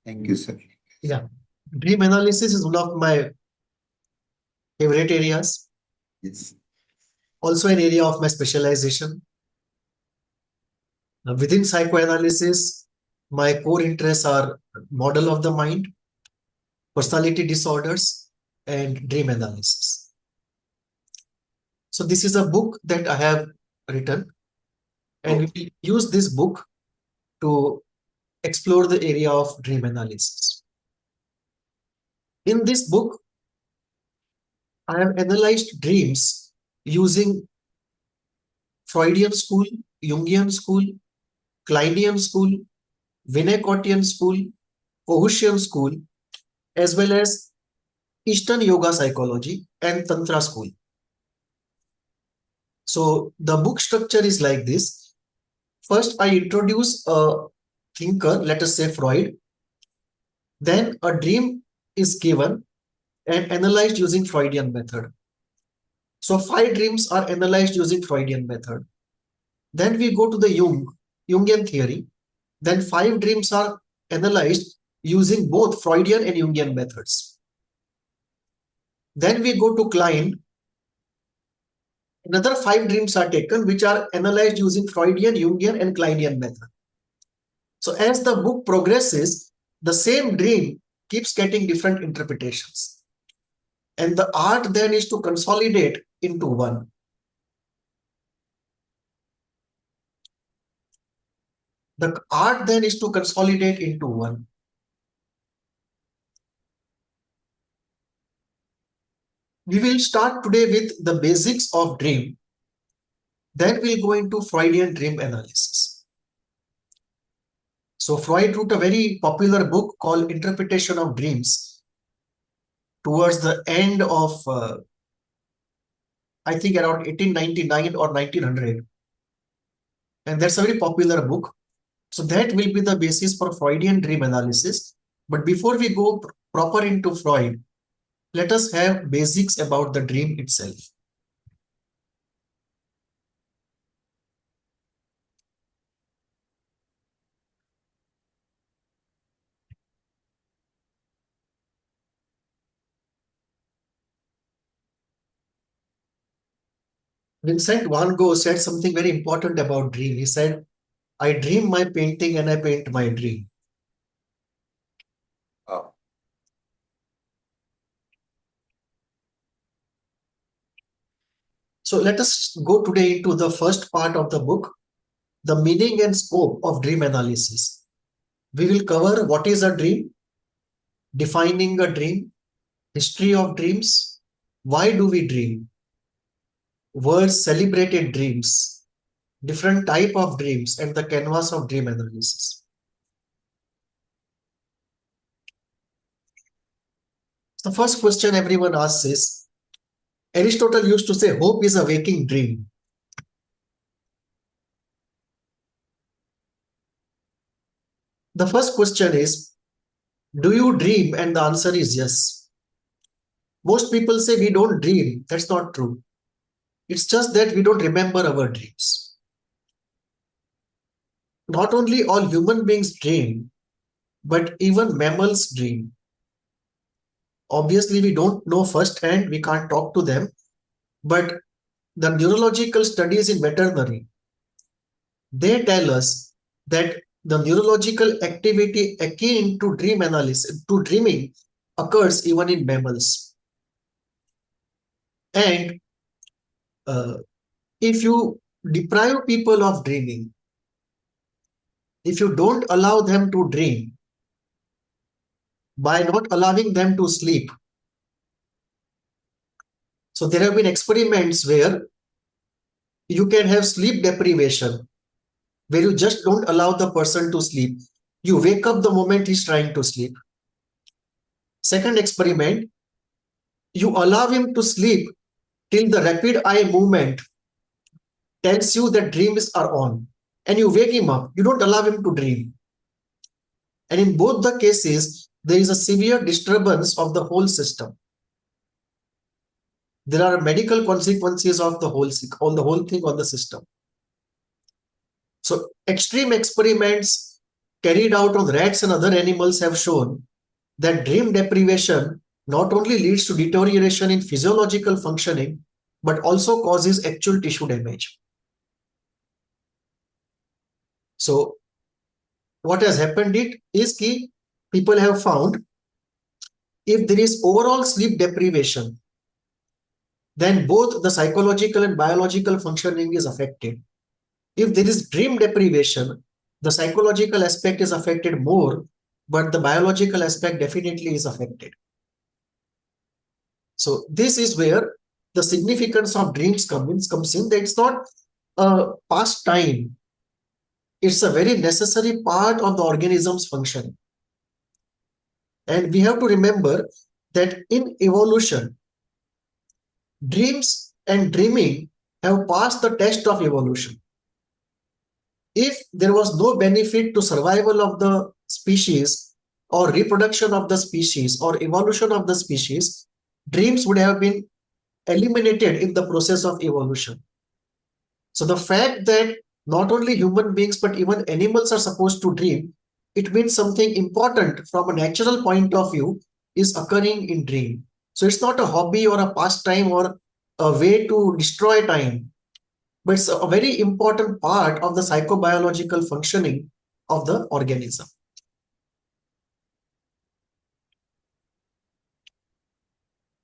Thank you, sir. Yeah, dream analysis is one of my favorite areas, Yes. also an area of my specialization. Within psychoanalysis, my core interests are model of the mind, personality disorders, and dream analysis. So this is a book that I have written, and we will use this book to explore the area of dream analysis. In this book, I have analyzed dreams using Freudian school, Jungian school, Kleinian school, Winnicottian school, Kohutian school, as well as Eastern yoga psychology and Tantra school. So the book structure is like this. First, I introduce a thinker, let us say Freud. Then a dream is given and analyzed using Freudian method. So 5 dreams are analyzed using Freudian method. Then we go to the Jungian theory. Then 5 dreams are analyzed using both Freudian and Jungian methods. Then we go to Klein. Another 5 dreams are taken, which are analyzed using Freudian, Jungian, and Kleinian method. So as the book progresses, the same dream keeps getting different interpretations. And the art then is to consolidate into one. The art then is to consolidate into one. We will start today with the basics of dream. Then we'll go into Freudian dream analysis. So Freud wrote a very popular book called Interpretation of Dreams towards the end of, I think around 1899 or 1900. And that's a very popular book. So that will be the basis for Freudian dream analysis. But before we go proper into Freud, let us have basics about the dream itself. Vincent van Gogh said something very important about dream. He said, I dream my painting and I paint my dream. Oh. So let us go today into the first part of the book, the meaning and scope of dream analysis. We will cover what is a dream, defining a dream, history of dreams, why do we dream, world's celebrated dreams, different type of dreams, and the canvas of dream analysis. The first question everyone asks is, Aristotle used to say, hope is a waking dream. The first question is, do you dream? And the answer is yes. Most people say we don't dream. That's not true. It's just that we don't remember our dreams. Not only all human beings dream, but even mammals dream. Obviously, we don't know firsthand, we can't talk to them, but the neurological studies in veterinary, they tell us that the neurological activity akin to dream analysis, to dreaming, occurs even in mammals. And if you deprive people of dreaming, if you don't allow them to dream, by not allowing them to sleep, so there have been experiments where you can have sleep deprivation, where you just don't allow the person to sleep. You wake up the moment he's trying to sleep. Second experiment, you allow him to sleep till the rapid eye movement tells you that dreams are on, and you wake him up. You don't allow him to dream. And in both the cases, there is a severe disturbance of the whole system. There are medical consequences of the whole thing on the system. So extreme experiments carried out on rats and other animals have shown that dream deprivation not only leads to deterioration in physiological functioning, but also causes actual tissue damage. So what has happened is that people have found if there is overall sleep deprivation, then both the psychological and biological functioning is affected. If there is dream deprivation, the psychological aspect is affected more, but the biological aspect definitely is affected. So this is where the significance of dreams comes in, that it's not a pastime. It's a very necessary part of the organism's function. And we have to remember that in evolution, dreams and dreaming have passed the test of evolution. If there was no benefit to survival of the species or reproduction of the species or evolution of the species, dreams would have been eliminated in the process of evolution. So the fact that not only human beings but even animals are supposed to dream, it means something important from a natural point of view is occurring in dream. So it's not a hobby or a pastime or a way to destroy time, but it's a very important part of the psychobiological functioning of the organism.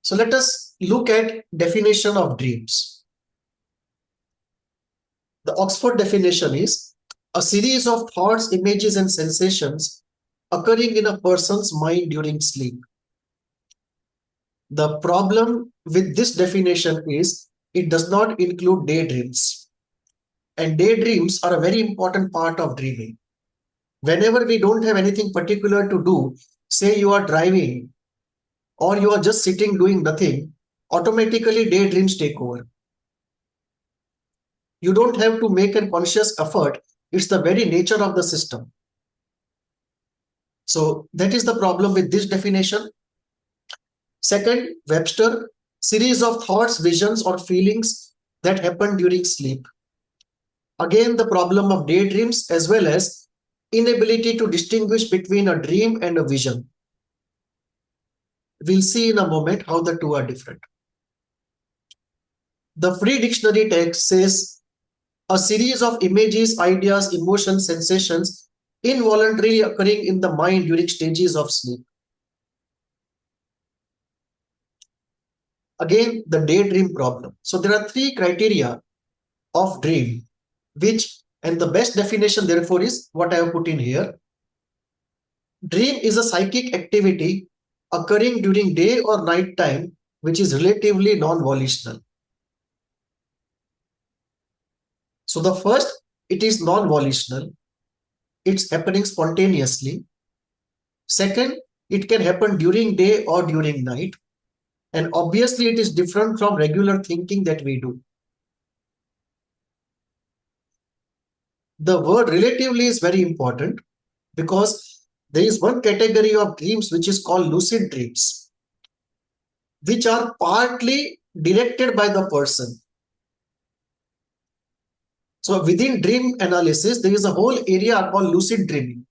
So let us look at definition of dreams. The Oxford definition is a series of thoughts, images, and sensations occurring in a person's mind during sleep. The problem with this definition is it does not include daydreams. And daydreams are a very important part of dreaming. Whenever we don't have anything particular to do, say you are driving or you are just sitting doing nothing, automatically daydreams take over. You don't have to make a conscious effort. It's the very nature of the system. So that is the problem with this definition. Second, Webster, series of thoughts, visions, or feelings that happen during sleep. Again, the problem of daydreams as well as inability to distinguish between a dream and a vision. We'll see in a moment how the two are different. The Free Dictionary text says a series of images, ideas, emotions, sensations involuntarily occurring in the mind during stages of sleep. Again, the daydream problem. So there are three criteria of dream, and the best definition therefore is what I have put in here. Dream is a psychic activity occurring during day or night time, which is relatively non-volitional. So the first, it is non-volitional. It's happening spontaneously. Second, it can happen during day or during night. And obviously it is different from regular thinking that we do. The word relatively is very important because there is one category of dreams which is called lucid dreams, which are partly directed by the person. So within dream analysis, there is a whole area called lucid dreaming,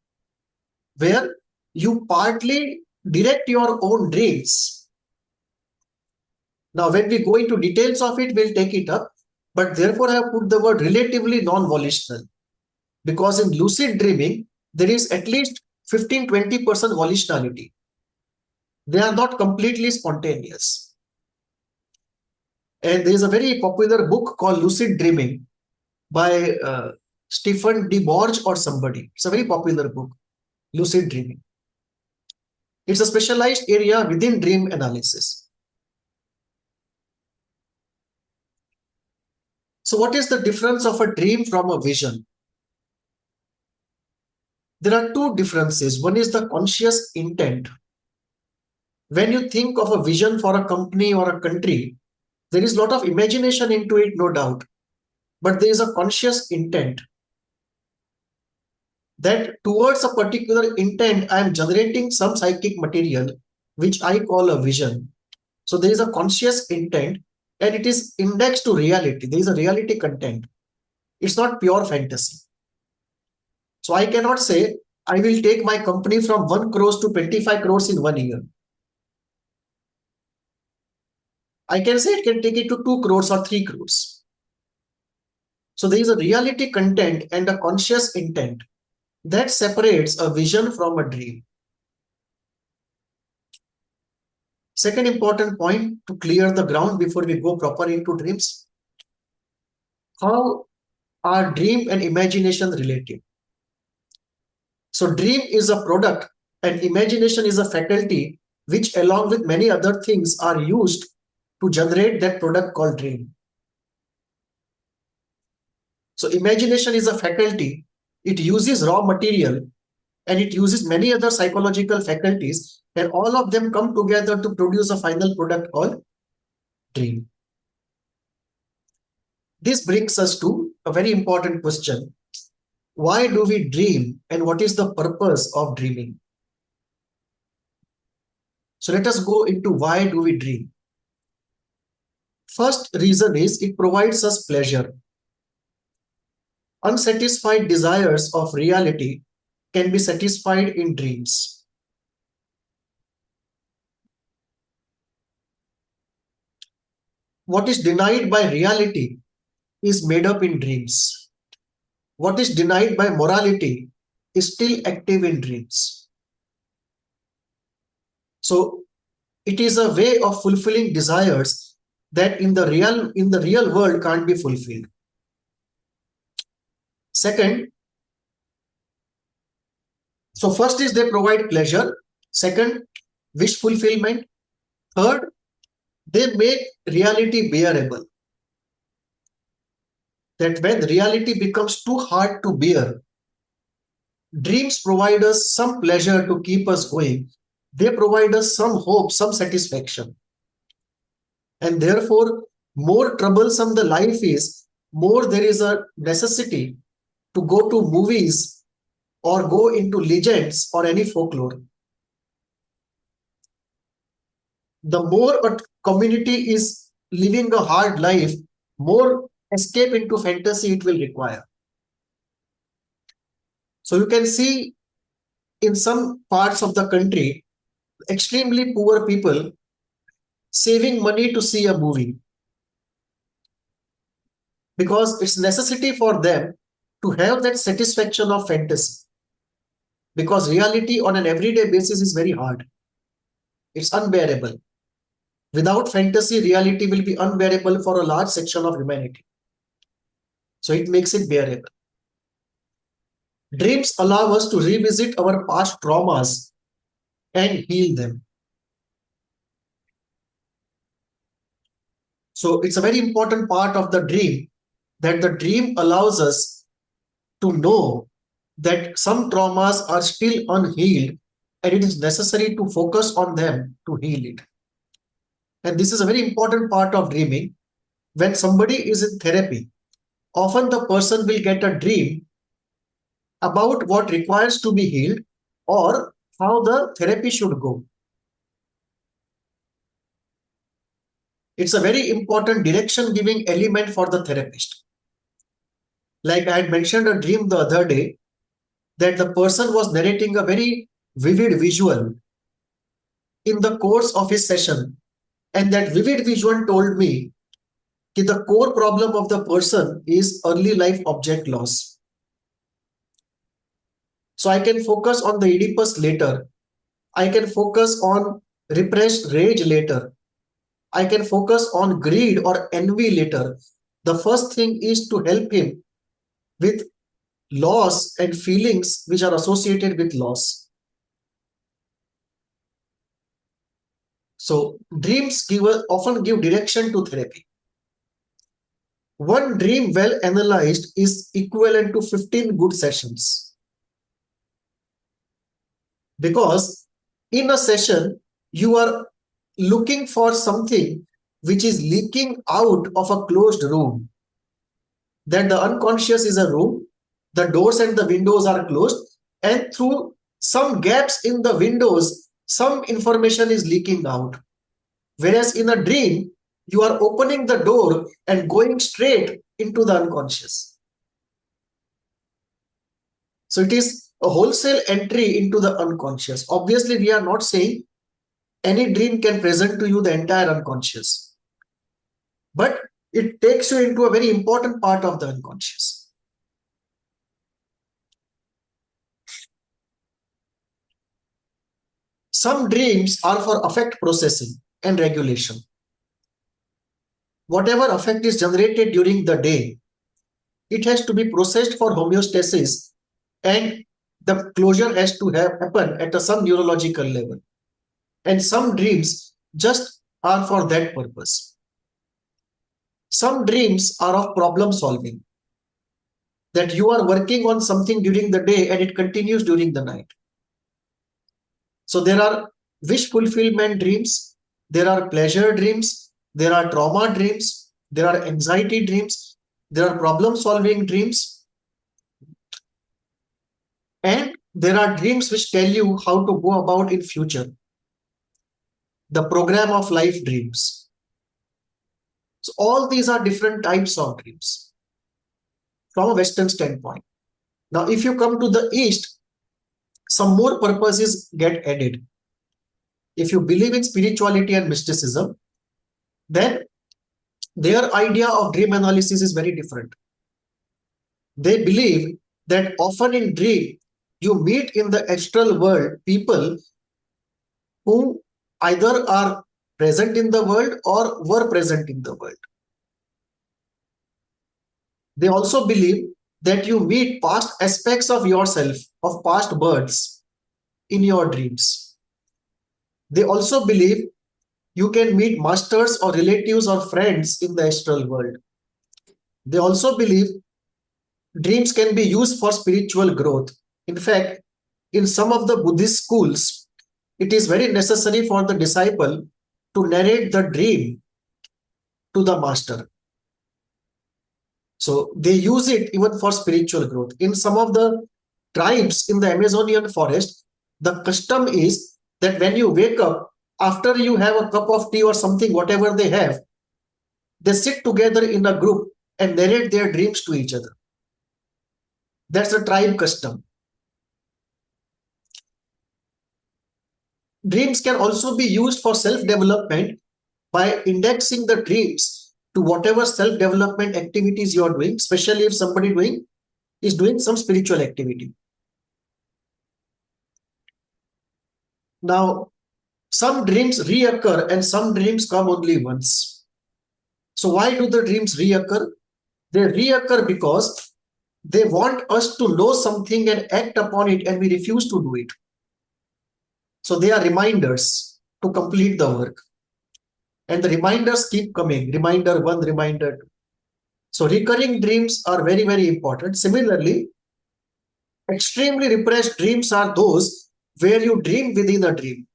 where you partly direct your own dreams. Now, when we go into details of it, we'll take it up. But therefore, I have put the word relatively non-volitional, because in lucid dreaming, there is at least 15-20% volitionality. They are not completely spontaneous. And there is a very popular book called Lucid Dreaming by Stephen DeBorge or somebody. It's a very popular book, Lucid Dreaming. It's a specialized area within dream analysis. So what is the difference of a dream from a vision? There are two differences. One is the conscious intent. When you think of a vision for a company or a country, there is a lot of imagination into it, no doubt. But there is a conscious intent that towards a particular intent, I am generating some psychic material, which I call a vision. So there is a conscious intent and it is indexed to reality. There is a reality content. It's not pure fantasy. So I cannot say I will take my company from 1 crores to 25 crores in 1 year. I can say it can take it to 2 crores or 3 crores. So there is a reality content and a conscious intent that separates a vision from a dream. Second important point to clear the ground before we go proper into dreams. How are dream and imagination related? So dream is a product and imagination is a faculty which along with many other things are used to generate that product called dream. So imagination is a faculty. It uses raw material and it uses many other psychological faculties, and all of them come together to produce a final product called dream. This brings us to a very important question. Why do we dream and what is the purpose of dreaming? So let us go into why do we dream. First reason is it provides us pleasure. Unsatisfied desires of reality can be satisfied in dreams. What is denied by reality is made up in dreams. What is denied by morality is still active in dreams. So it is a way of fulfilling desires that in the real world can't be fulfilled. Second, so first is they provide pleasure. Second, wish fulfillment. Third, they make reality bearable. That when reality becomes too hard to bear, dreams provide us some pleasure to keep us going. They provide us some hope, some satisfaction. And therefore, more troublesome the life is, more there is a necessity to go to movies or go into legends or any folklore. The more a community is living a hard life, more escape into fantasy it will require. So you can see in some parts of the country, extremely poor people saving money to see a movie because it's necessity for them to have that satisfaction of fantasy, because reality on an everyday basis is very hard. It's unbearable. Without fantasy, reality will be unbearable for a large section of humanity. So it makes it bearable. Dreams allow us to revisit our past traumas and heal them. So it's a very important part of the dream that the dream allows us to know that some traumas are still unhealed and it is necessary to focus on them to heal it. And this is a very important part of dreaming. When somebody is in therapy, often the person will get a dream about what requires to be healed or how the therapy should go. It's a very important direction giving element for the therapist. Like I had mentioned a dream the other day that the person was narrating a very vivid visual in the course of his session. And that vivid visual told me that the core problem of the person is early life object loss. So I can focus on the Oedipus later. I can focus on repressed rage later. I can focus on greed or envy later. The first thing is to help him with loss and feelings which are associated with loss. So dreams often give direction to therapy. One dream well analyzed is equivalent to 15 good sessions. Because in a session, you are looking for something which is leaking out of a closed room. That the unconscious is a room, the doors and the windows are closed, and through some gaps in the windows, some information is leaking out. Whereas in a dream, you are opening the door and going straight into the unconscious. So it is a wholesale entry into the unconscious. Obviously, we are not saying any dream can present to you the entire unconscious, but it takes you into a very important part of the unconscious. Some dreams are for affect processing and regulation. Whatever affect is generated during the day, it has to be processed for homeostasis, and the closure has to happen at some neurological level. And some dreams just are for that purpose. Some dreams are of problem solving, that you are working on something during the day and it continues during the night. So there are wish fulfillment dreams, there are pleasure dreams, there are trauma dreams, there are anxiety dreams, there are problem solving dreams, and there are dreams which tell you how to go about in future. The program of life dreams. So all these are different types of dreams from a Western standpoint. Now, if you come to the East, some more purposes get added. If you believe in spirituality and mysticism, then their idea of dream analysis is very different. They believe that often in dream, you meet in the astral world people who either are present in the world or were present in the world. They also believe that you meet past aspects of yourself, of past births, in your dreams. They also believe you can meet masters or relatives or friends in the astral world. They also believe dreams can be used for spiritual growth. In fact, in some of the Buddhist schools, it is very necessary for the disciple to narrate the dream to the master. So they use it even for spiritual growth. In some of the tribes in the Amazonian forest, the custom is that when you wake up, after you have a cup of tea or something, whatever they have, they sit together in a group and narrate their dreams to each other. That's a tribe custom. Dreams can also be used for self-development by indexing the dreams to whatever self-development activities you are doing, especially if somebody is doing some spiritual activity. Now, some dreams reoccur and some dreams come only once. So why do the dreams reoccur? They reoccur because they want us to know something and act upon it, and we refuse to do it. So they are reminders to complete the work. And the reminders keep coming. Reminder 1, reminder 2. So recurring dreams are very, very important. Similarly, extremely repressed dreams are those where you dream within a dream.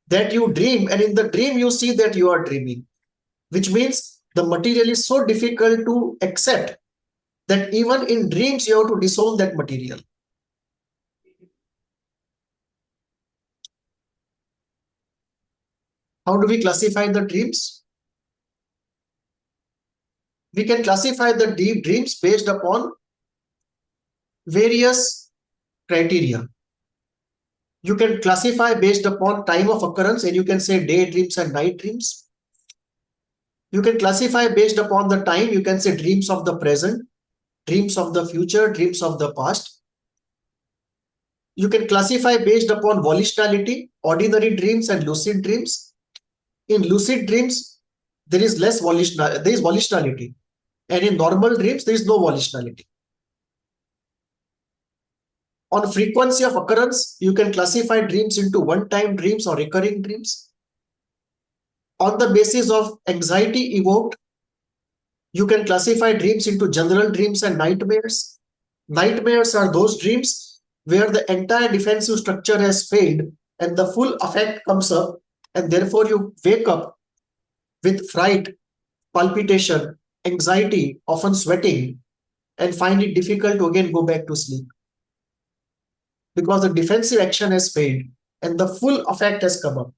That you dream, and in the dream you see that you are dreaming, which means the material is so difficult to accept that even in dreams you have to disown that material. How do we classify the dreams? We can classify the deep dreams based upon various criteria. You can classify based upon time of occurrence, and you can say day dreams and night dreams. You can classify based upon the time. You can say dreams of the present, dreams of the future, dreams of the past. You can classify based upon volitionality, ordinary dreams and lucid dreams. In lucid dreams, there is less volitionality. And in normal dreams, there is no volitionality. On frequency of occurrence, you can classify dreams into one-time dreams or recurring dreams. On the basis of anxiety evoked, you can classify dreams into general dreams and nightmares. Nightmares are those dreams where the entire defensive structure has failed and the full effect comes up, and therefore you wake up with fright, palpitation, anxiety, often sweating, and find it difficult to again go back to sleep. Because the defensive action has failed and the full effect has come up.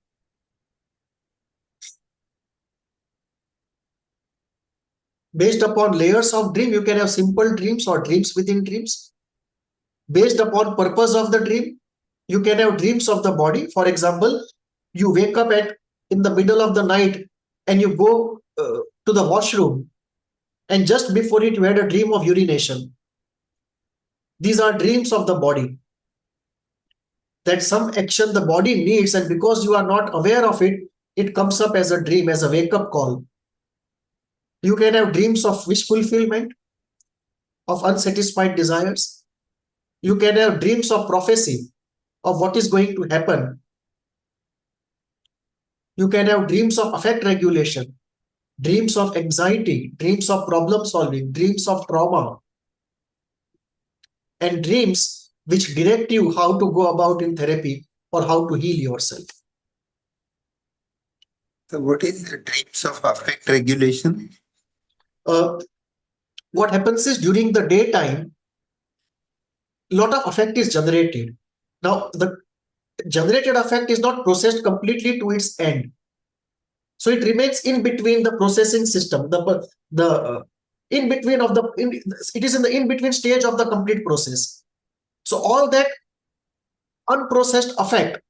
Based upon layers of dream, you can have simple dreams or dreams within dreams. based upon purpose of the dream. You can have dreams of the body. For example, you wake up in the middle of the night and you go to the washroom, and just before it you had a dream of urination. These are dreams of the body, that some action the body needs, and because you are not aware of it, it comes up as a dream, as a wake-up call. You can have dreams of wish fulfillment, of unsatisfied desires. You can have dreams of prophecy, of what is going to happen. You can have dreams of affect regulation, dreams of anxiety, dreams of problem solving, dreams of trauma, and dreams which direct you how to go about in therapy or how to heal yourself. So what is the dreams of affect regulation? What happens is, during the daytime, lot of affect is generated. Now, the generated affect is not processed completely to its end. So it remains in between the processing system, in between of it is in the in between stage of the complete process. So all that unprocessed affect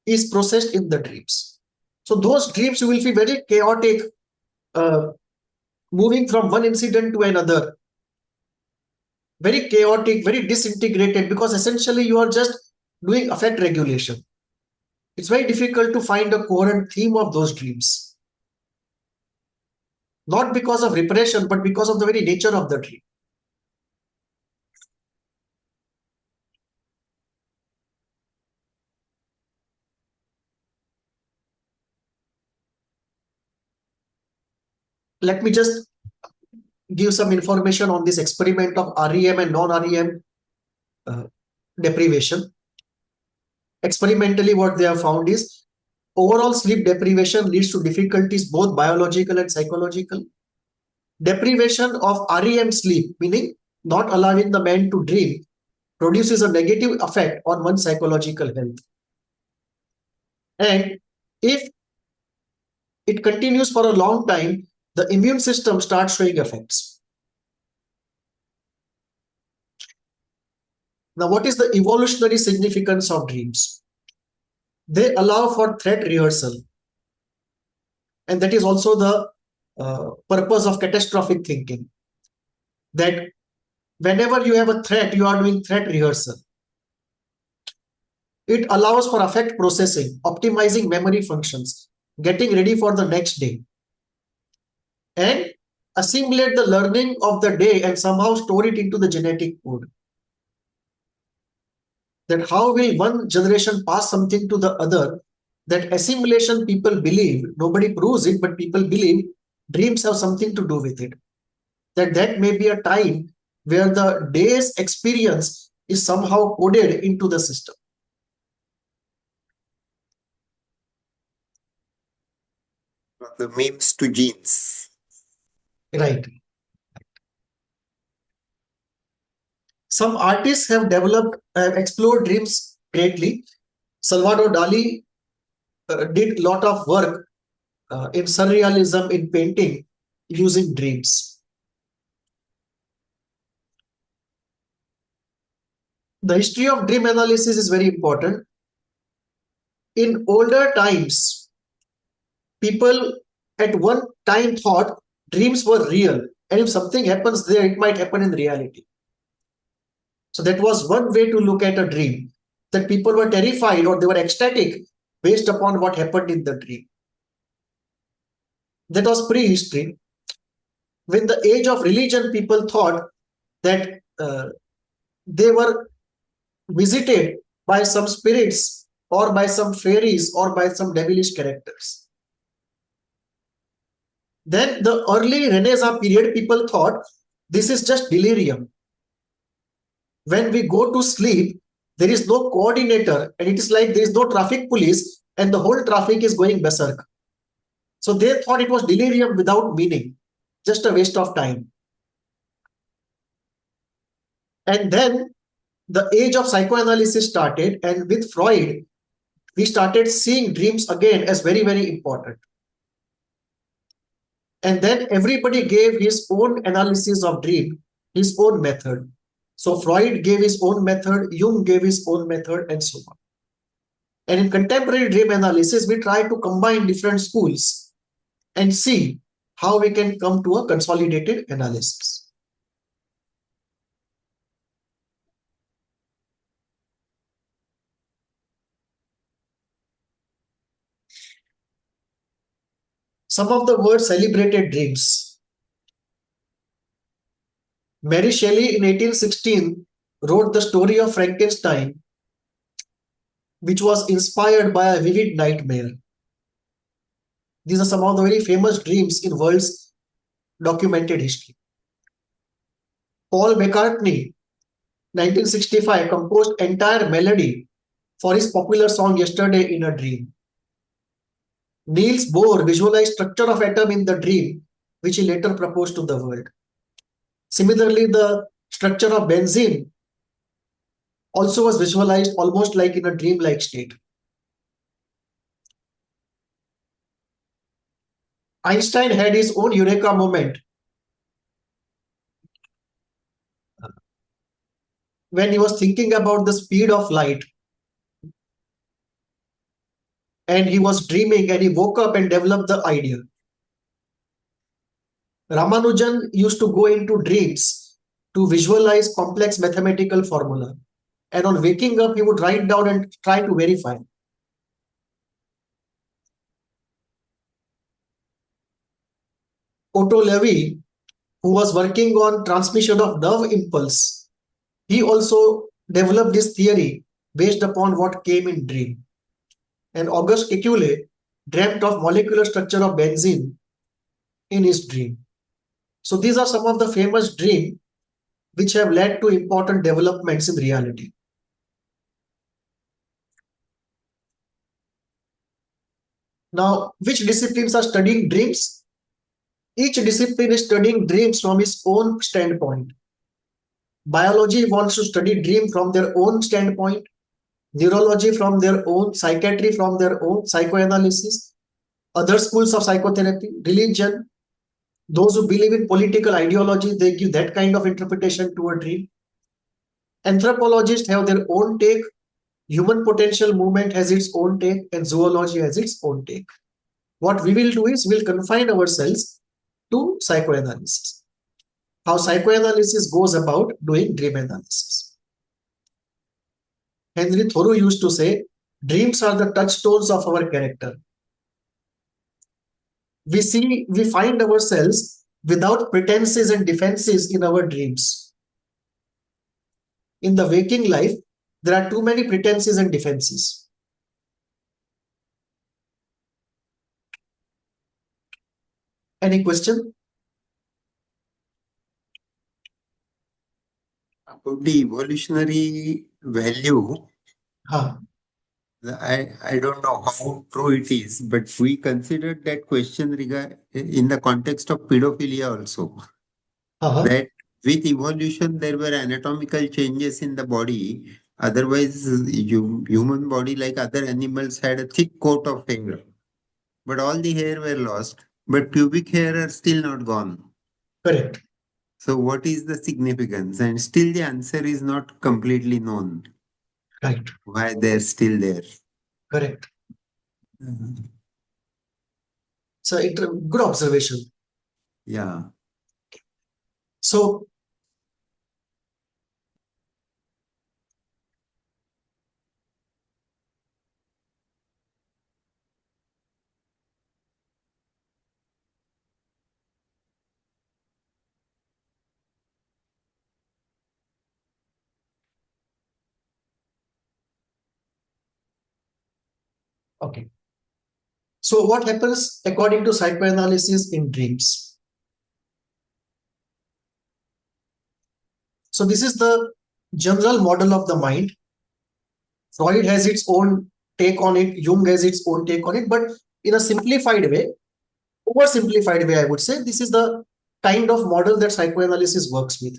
is processed in the dreams. So those dreams will be very chaotic, moving from one incident to another, very chaotic, very disintegrated, because essentially you are just doing affect regulation. It's very difficult to find a coherent theme of those dreams. Not because of repression, but because of the very nature of the dream. Let me just give some information on this experiment of REM and non-REM deprivation. Experimentally, what they have found is overall sleep deprivation leads to difficulties, both biological and psychological. Deprivation of REM sleep, meaning not allowing the man to dream, produces a negative effect on one's psychological health. And if it continues for a long time, the immune system starts showing effects. Now, what is the evolutionary significance of dreams? They allow for threat rehearsal. And that is also the purpose of catastrophic thinking. That whenever you have a threat, you are doing threat rehearsal. It allows for affect processing, optimizing memory functions, getting ready for the next day, and assimilate the learning of the day and somehow store it into the genetic code. That how will one generation pass something to the other? That assimilation, people believe, nobody proves it, but people believe dreams have something to do with it. That may be a time where the day's experience is somehow coded into the system. The memes to genes. Right. Some artists have explored dreams greatly. Salvador Dali did a lot of work in surrealism in painting using dreams. The history of dream analysis is very important. In older times, people at one time thought dreams were real, and if something happens there, it might happen in reality. So that was one way to look at a dream, that people were terrified or they were ecstatic based upon what happened in the dream. That was prehistory. When the age of religion, people thought that they were visited by some spirits or by some fairies or by some devilish characters. Then the early Renaissance period, people thought this is just delirium. When we go to sleep, there is no coordinator, and it is like there is no traffic police and the whole traffic is going berserk. So they thought it was delirium without meaning, just a waste of time. And then the age of psychoanalysis started, and with Freud, we started seeing dreams again as very, very important. And then everybody gave his own analysis of dream, his own method. So Freud gave his own method, Jung gave his own method, and so on. And in contemporary dream analysis, we try to combine different schools and see how we can come to a consolidated analysis. Some of the world's celebrated dreams. Mary Shelley in 1816 wrote the story of Frankenstein, which was inspired by a vivid nightmare. These are some of the very famous dreams in world's documented history. Paul McCartney, 1965, composed entire melody for his popular song Yesterday in a Dream. Niels Bohr visualized structure of atom in the dream, which he later proposed to the world. Similarly, the structure of benzene also was visualized almost like in a dream-like state. Einstein had his own eureka moment when he was thinking about the speed of light, and he was dreaming and he woke up and developed the idea. Ramanujan used to go into dreams to visualize complex mathematical formula, and on waking up he would write down and try to verify. Otto Lewy, who was working on transmission of nerve impulse, he also developed this theory based upon what came in dream. And Auguste Kekule dreamt of molecular structure of benzene in his dream. So these are some of the famous dreams which have led to important developments in reality. Now, which disciplines are studying dreams? Each discipline is studying dreams from its own standpoint. Biology wants to study dream from their own standpoint, neurology from their own, psychiatry from their own, psychoanalysis, other schools of psychotherapy, religion, those who believe in political ideology, they give that kind of interpretation to a dream. Anthropologists have their own take, human potential movement has its own take, and zoology has its own take. What we will do is we'll confine ourselves to psychoanalysis. How psychoanalysis goes about doing dream analysis. Henry Thoreau used to say, dreams are the touchstones of our character. We find ourselves without pretenses and defenses in our dreams. In the waking life, there are too many pretenses and defenses. Any question? About the evolutionary value, Huh. I don't know how true it is, but we considered that question in the context of pedophilia also. Uh-huh. That with evolution there were anatomical changes in the body. Otherwise, human body, like other animals, had a thick coat of hair, but all the hair were lost. But pubic hair are still not gone. Correct. So, what is the significance? And still, the answer is not completely known. Right. Why they're still there? Correct. Mhm. So it's a good observation. Yeah. So okay. So what happens according to psychoanalysis in dreams? So this is the general model of the mind. Freud has its own take on it, Jung has its own take on it, but in a simplified way, oversimplified way, I would say, this is the kind of model that psychoanalysis works with.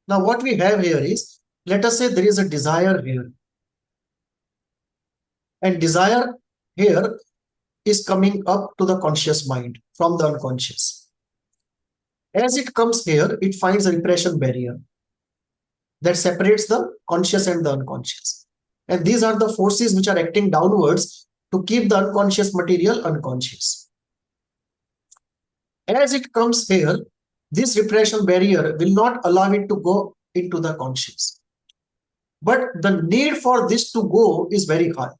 Now, what we have here is, let us say there is a desire here. And desire here is coming up to the conscious mind from the unconscious. As it comes here, it finds a repression barrier. that separates the conscious and the unconscious. And these are the forces which are acting downwards to keep the unconscious material unconscious. As it comes here, this repression barrier will not allow it to go into the conscious. But the need for this to go is very high.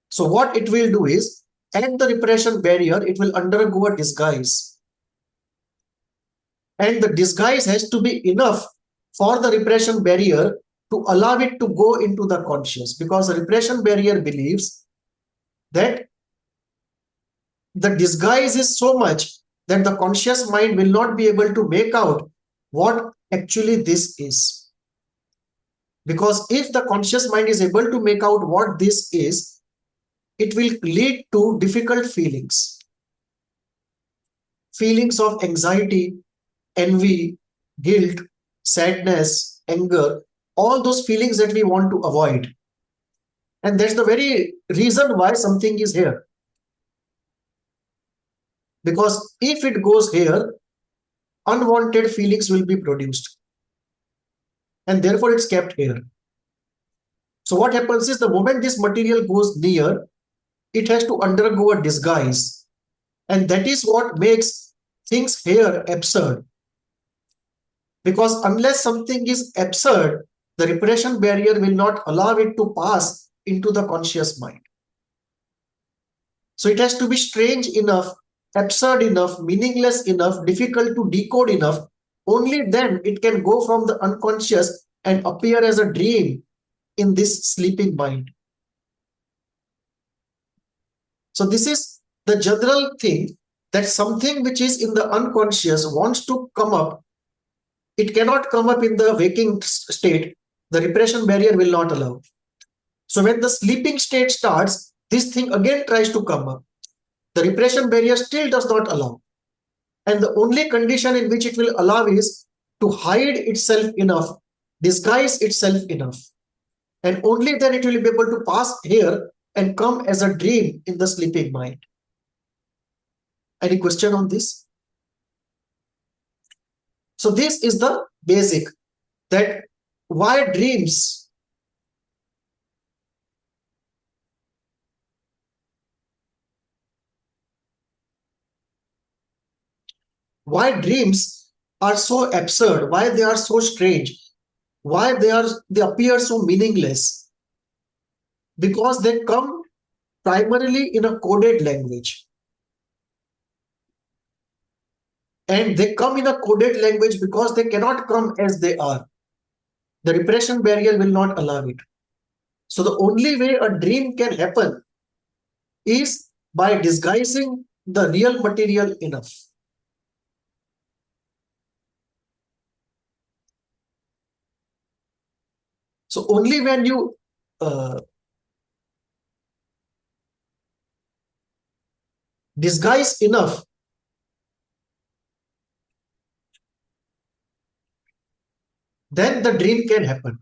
So what it will do is, at the repression barrier, it will undergo a disguise. And the disguise has to be enough for the repression barrier to allow it to go into the conscious, because the repression barrier believes that the disguise is so much that the conscious mind will not be able to make out what actually this is. Because if the conscious mind is able to make out what this is, it will lead to difficult feelings. Feelings of anxiety, envy, guilt, sadness, anger, all those feelings that we want to avoid. And that's the very reason why something is here. Because if it goes here, unwanted feelings will be produced. And therefore it's kept here. So what happens is, the moment this material goes near, it has to undergo a disguise. And that is what makes things here absurd. Because unless something is absurd, the repression barrier will not allow it to pass into the conscious mind. So it has to be strange enough, absurd enough, meaningless enough, difficult to decode enough. Only then it can go from the unconscious and appear as a dream in this sleeping mind. So this is the general thing, that something which is in the unconscious wants to come up. It cannot come up in the waking state. The repression barrier will not allow. So when the sleeping state starts, this thing again tries to come up. The repression barrier still does not allow. And the only condition in which it will allow is to hide itself enough, disguise itself enough. And only then it will be able to pass here and come as a dream in the sleeping mind. Any question on this? So this is the basic, that why dreams? Why dreams are so absurd, why they are so strange, why they appear so meaningless? Because they come primarily in a coded language. And they come in a coded language because they cannot come as they are. The repression barrier will not allow it. So the only way a dream can happen is by disguising the real material enough. So only when you disguise enough, then the dream can happen.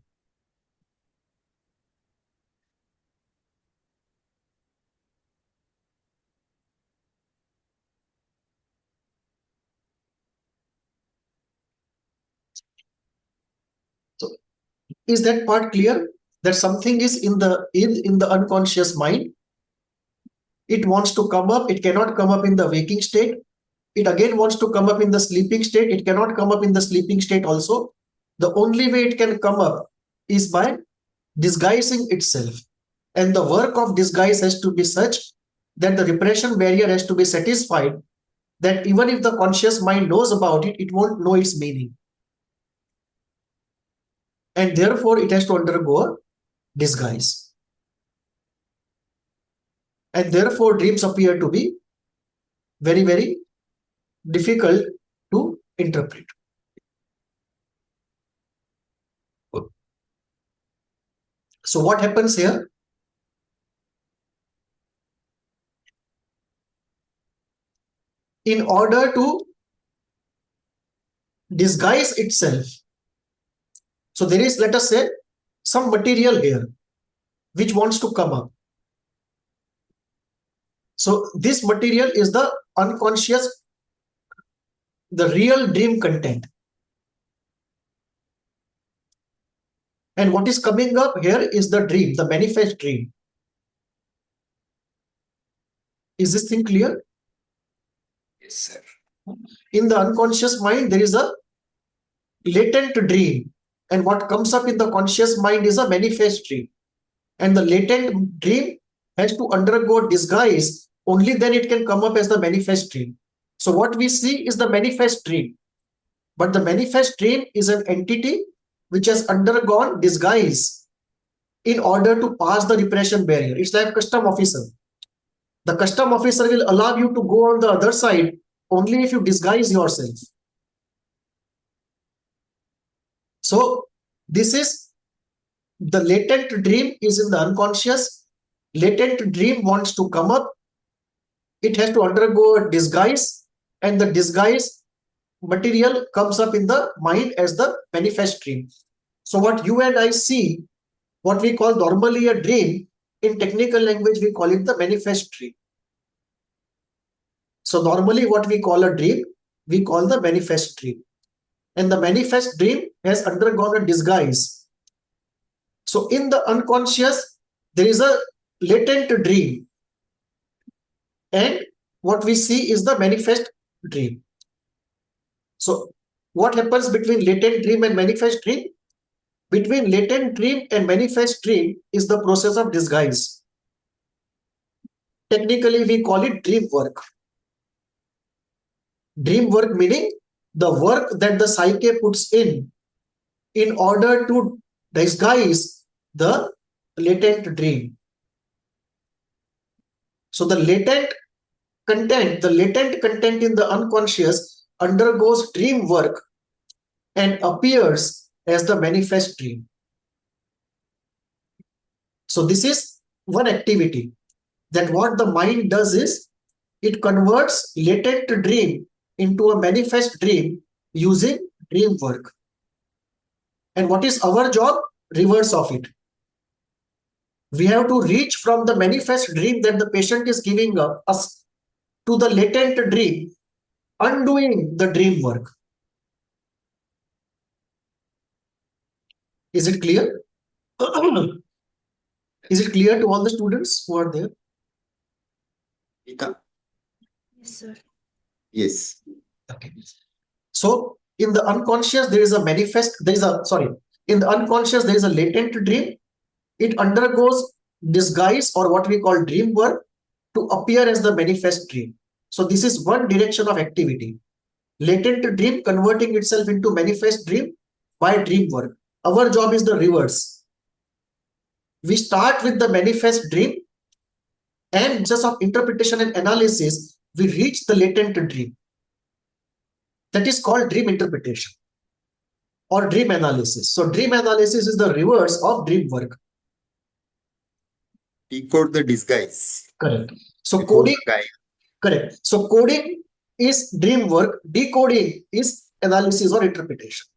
So is that part clear? That something is in the unconscious mind. It wants to come up. It cannot come up in the waking state. It again wants to come up in the sleeping state. It cannot come up in the sleeping state also. The only way it can come up is by disguising itself. And the work of disguise has to be such that the repression barrier has to be satisfied, that even if the conscious mind knows about it, it won't know its meaning. And therefore, it has to undergo a disguise. And therefore, dreams appear to be very, very difficult to interpret. So what happens here? In order to disguise itself, so there is, let us say, some material here which wants to come up. So this material is the unconscious, the real dream content. And what is coming up here is the dream, the manifest dream. Is this thing clear? Yes, sir. In the unconscious mind, there is a latent dream. And what comes up in the conscious mind is a manifest dream. And the latent dream has to undergo disguise. Only then it can come up as the manifest dream. So what we see is the manifest dream. But the manifest dream is an entity which has undergone disguise in order to pass the repression barrier. It's like custom officer. The custom officer will allow you to go on the other side only if you disguise yourself. So this is the latent dream is in the unconscious. Latent dream wants to come up. It has to undergo a disguise, and the disguise material comes up in the mind as the manifest dream. So what you and I see, what we call normally a dream, in technical language we call it the manifest dream. So normally what we call a dream, we call the manifest dream. And the manifest dream has undergone a disguise. So in the unconscious, there is a latent dream. And what we see is the manifest dream. So what happens between latent dream and manifest dream? Between latent dream and manifest dream is the process of disguise. Technically, we call it dream work. Dream work meaning the work that the psyche puts in order to disguise the latent dream. So the latent content in the unconscious undergoes dream work and appears as the manifest dream. So this is one activity, that what the mind does is it converts latent dream into a manifest dream using dream work. And what is our job? Reverse of it. We have to reach from the manifest dream that the patient is giving us to the latent dream, undoing the dream work. Is it clear? Is it clear to all the students who are there? Ika? Yes, sir. Yes. Okay. So in the unconscious, there is a in the unconscious, there is a latent dream. It undergoes disguise or what we call dream work to appear as the manifest dream. So this is one direction of activity. Latent dream converting itself into manifest dream by dream work. Our job is the reverse. We start with the manifest dream, and just of interpretation and analysis, we reach the latent dream. That is called dream interpretation or dream analysis. So dream analysis is the reverse of dream work. Decode the disguise. Correct. So Decode coding, the guy. correct. So coding is dream work. Decoding is analysis or interpretation.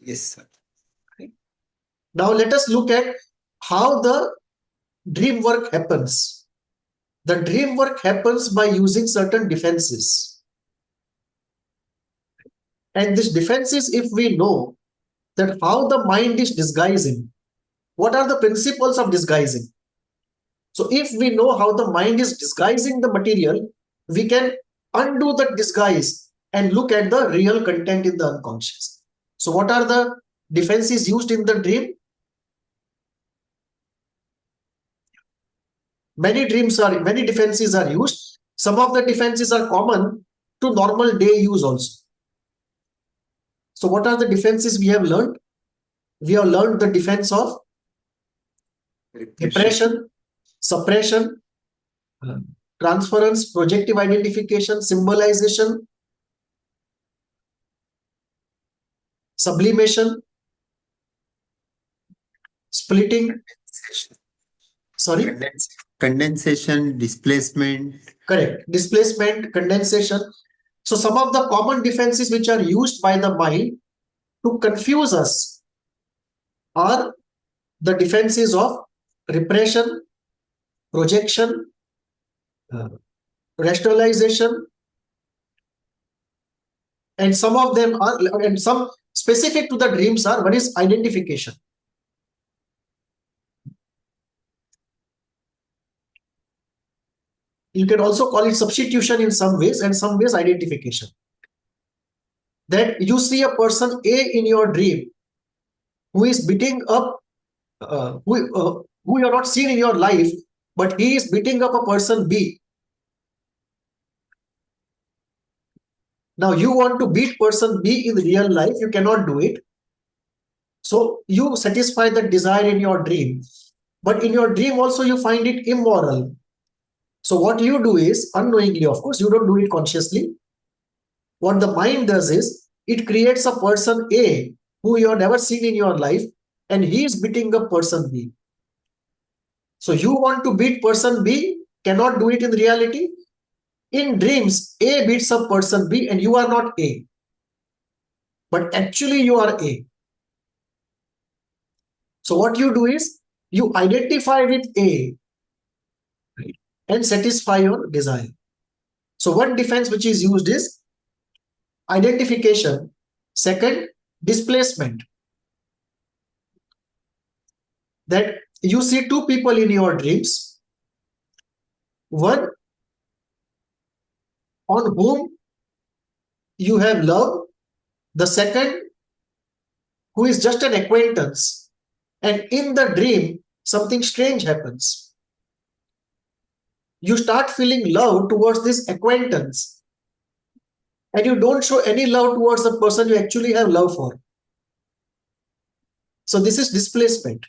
Yes, sir. Now let us look at how the dream work happens. The dream work happens by using certain defenses. And these defenses, if we know that how the mind is disguising, what are the principles of disguising? So if we know how the mind is disguising the material, we can undo the disguise and look at the real content in the unconscious. So what are the defenses used in the dream? Many defenses are used. Some of the defenses are common to normal day use also. So what are the defenses we have learned? We have learned the defense of repression, suppression, transference, projective identification, symbolization, sublimation, splitting. Sorry? Condensation, displacement. Correct. Displacement, condensation. So some of the common defenses which are used by the mind to confuse us are the defenses of repression, projection, rationalization, and some of them are, and some specific to the dreams are, one is identification. You can also call it substitution in some ways, and some ways identification. That you see a person A in your dream who is beating up, who you are not seen in your life, but he is beating up a person B. Now you want to beat person B in real life, you cannot do it. So you satisfy the desire in your dream. But in your dream also you find it immoral. So what you do is, unknowingly, of course, you don't do it consciously. What the mind does is, it creates a person A who you have never seen in your life, and he is beating up person B. So you want to beat person B, cannot do it in reality. In dreams, A beats up person B and you are not A. But actually you are A. So what you do is, you identify with A, right, and satisfy your desire. So one defense which is used is identification. Second, displacement. That you see two people in your dreams, one on whom you have love, the second who is just an acquaintance, and in the dream something strange happens. You start feeling love towards this acquaintance, and you don't show any love towards the person you actually have love for. So this is displacement.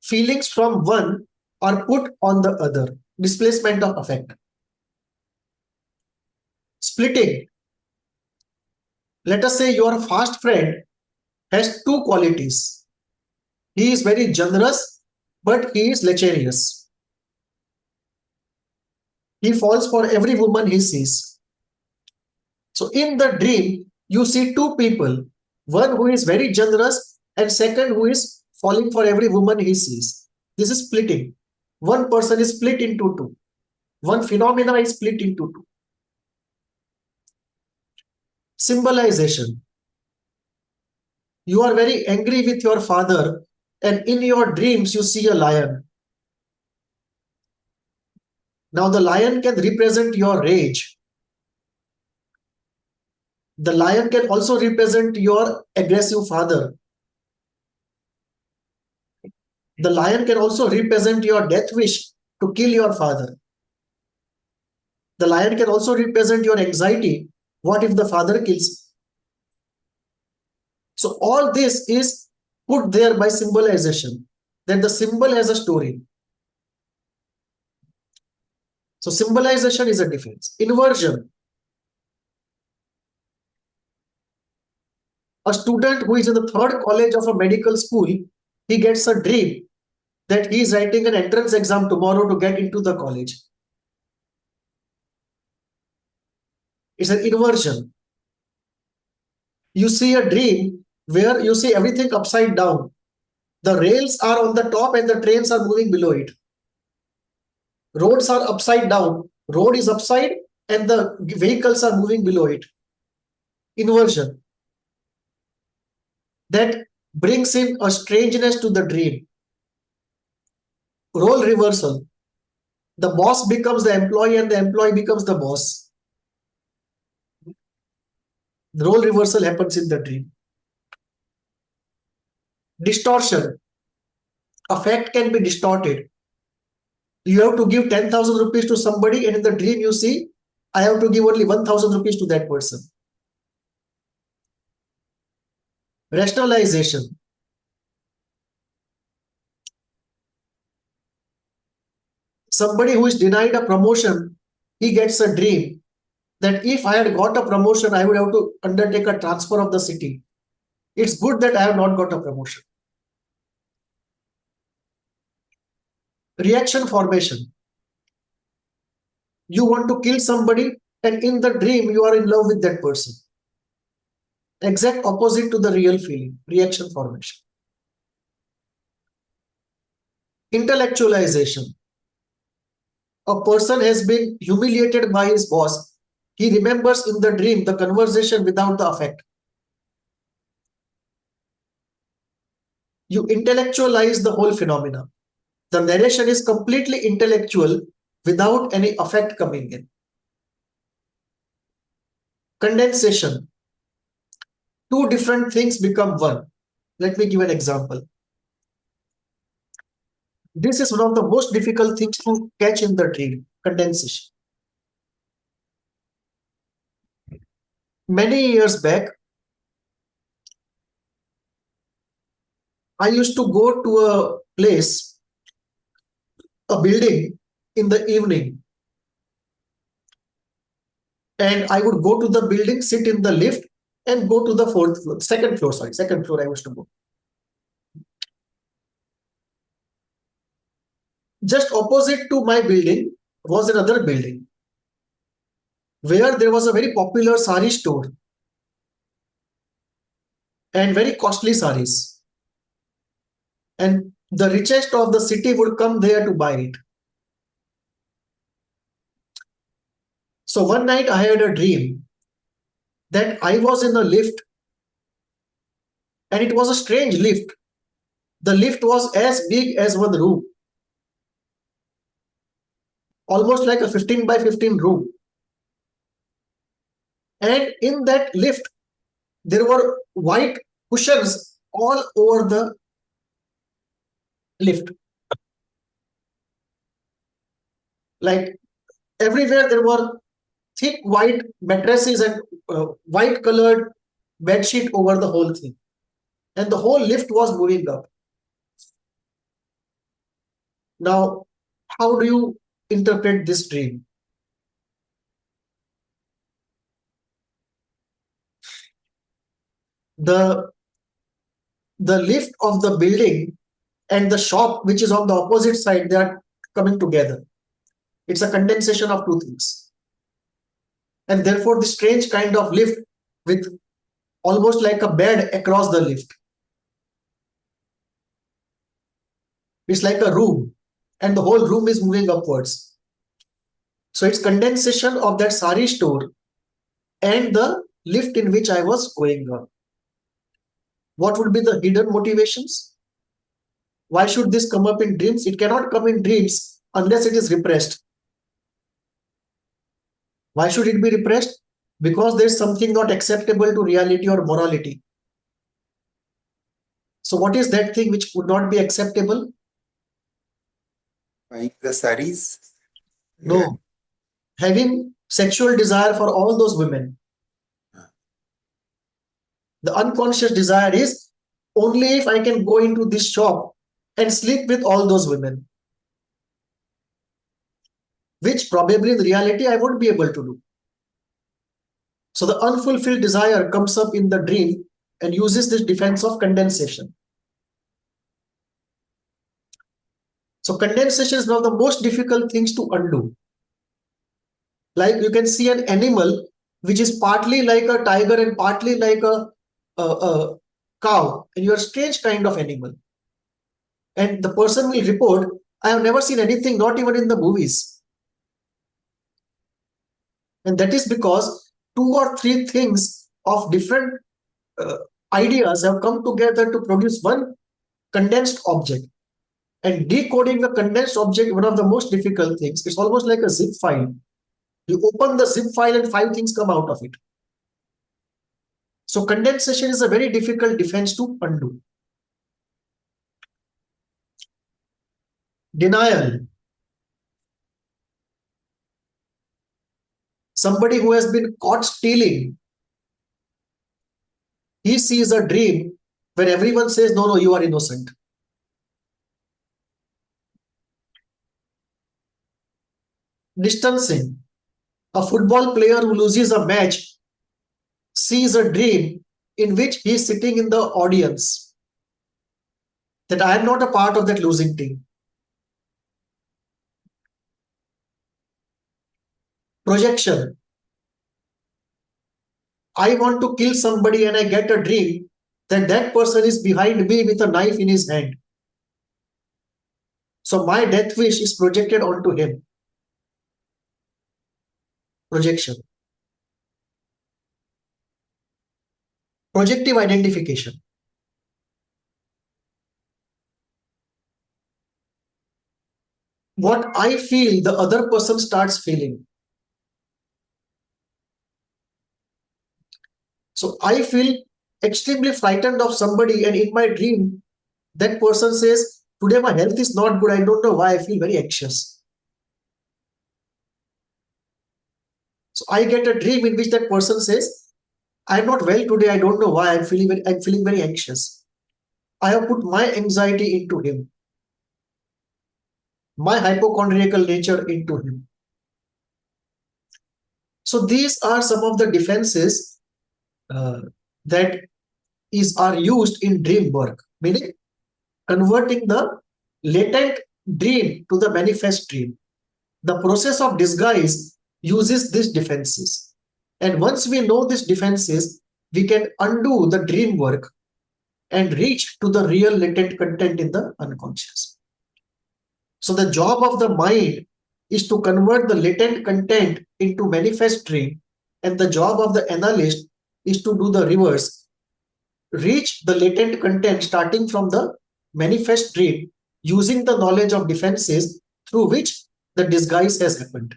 Feelings from one are put on the other. Displacement of affect. Splitting. Let us say your fast friend has two qualities. He is very generous, but he is lecherous. He falls for every woman he sees. So in the dream, you see two people, one who is very generous and second who is falling for every woman he sees. This is splitting. One person is split into two. One phenomena is split into two. Symbolization. You are very angry with your father, and in your dreams you see a lion. Now the lion can represent your rage. The lion can also represent your aggressive father. The lion can also represent your death wish to kill your father. The lion can also represent your anxiety. What if the father kills me? So all this is put there by symbolization. That the symbol has a story. So symbolization is a defense. Inversion. A student who is in the third college of a medical school, he gets a dream that he is writing an entrance exam tomorrow to get into the college. It's an inversion. You see a dream where you see everything upside down. The rails are on the top and the trains are moving below it. Roads are upside down. Road is upside and the vehicles are moving below it. Inversion. That brings in a strangeness to the dream. Role reversal. The boss becomes the employee and the employee becomes the boss. The role reversal happens in the dream. Distortion. A fact can be distorted. You have to give 10,000 rupees to somebody, and in the dream you see, I have to give only 1,000 rupees to that person. Rationalization. Somebody who is denied a promotion, he gets a dream that if I had got a promotion, I would have to undertake a transfer of the city. It's good that I have not got a promotion. Reaction formation. You want to kill somebody, and in the dream you are in love with that person. Exact opposite to the real feeling. Reaction formation. Intellectualization. A person has been humiliated by his boss. He remembers in the dream the conversation without the affect. You intellectualize the whole phenomena. The narration is completely intellectual, without any effect coming in. Condensation. Two different things become one. Let me give an example. This is one of the most difficult things to catch in the dream, condensation. Many years back, I used to go to a place, a building in the evening, and I would go to the building, sit in the lift, and go to the second floor I used to go. Just opposite to my building was another building where there was a very popular sari store and very costly saris. And the richest of the city would come there to buy it. So one night I had a dream that I was in a lift, and it was a strange lift. The lift was as big as one room, almost like a 15 by 15 room. And in that lift, there were white cushions all over the lift. Like everywhere, there were thick white mattresses and white colored bed sheet over the whole thing. And the whole lift was moving up. Now, how do you interpret this dream? The lift of the building and the shop, which is on the opposite side, they are coming together. It's a condensation of two things. And therefore, the strange kind of lift with almost like a bed across the lift. It's like a room, and the whole room is moving upwards. So it's condensation of that sari store and the lift in which I was going up. What would be the hidden motivations? Why should this come up in dreams? It cannot come in dreams unless it is repressed. Why should it be repressed? Because there is something not acceptable to reality or morality. So what is that thing which would not be acceptable? Like the saris? No. Having sexual desire for all those women. The unconscious desire is only if I can go into this shop and sleep with all those women, which probably in reality I won't be able to do. So the unfulfilled desire comes up in the dream and uses this defense of condensation. So condensation is one of the most difficult things to undo. Like you can see an animal which is partly like a tiger and partly like a cow, and you're a strange kind of animal. And the person will report, I have never seen anything, not even in the movies. And that is because two or three things of different ideas have come together to produce one condensed object. And decoding a condensed object, one of the most difficult things. It's almost like a zip file. You open the zip file and 5 things come out of it. So condensation is a very difficult defense to undo. Denial. Somebody who has been caught stealing, he sees a dream where everyone says, no, no, you are innocent. Distancing. A football player who loses a match sees a dream in which he is sitting in the audience, that I am not a part of that losing team. Projection. I want to kill somebody and I get a dream that that person is behind me with a knife in his hand. So my death wish is projected onto him. Projection. Projective identification. what I feel, the other person starts feeling. So I feel extremely frightened of somebody, and in my dream, that person says, today my health is not good. I don't know why I feel very anxious. So I get a dream in which that person says, I'm not well today. I don't know why I'm feeling very anxious. I have put my anxiety into him, my hypochondriacal nature into him. So these are some of the defenses that are used in dream work, meaning converting the latent dream to the manifest dream. The process of disguise uses these defenses. And once we know these defenses, we can undo the dream work and reach to the real latent content in the unconscious. So the job of the mind is to convert the latent content into manifest dream, and the job of the analyst is to do the reverse, reach the latent content starting from the manifest dream using the knowledge of defenses through which the disguise has happened.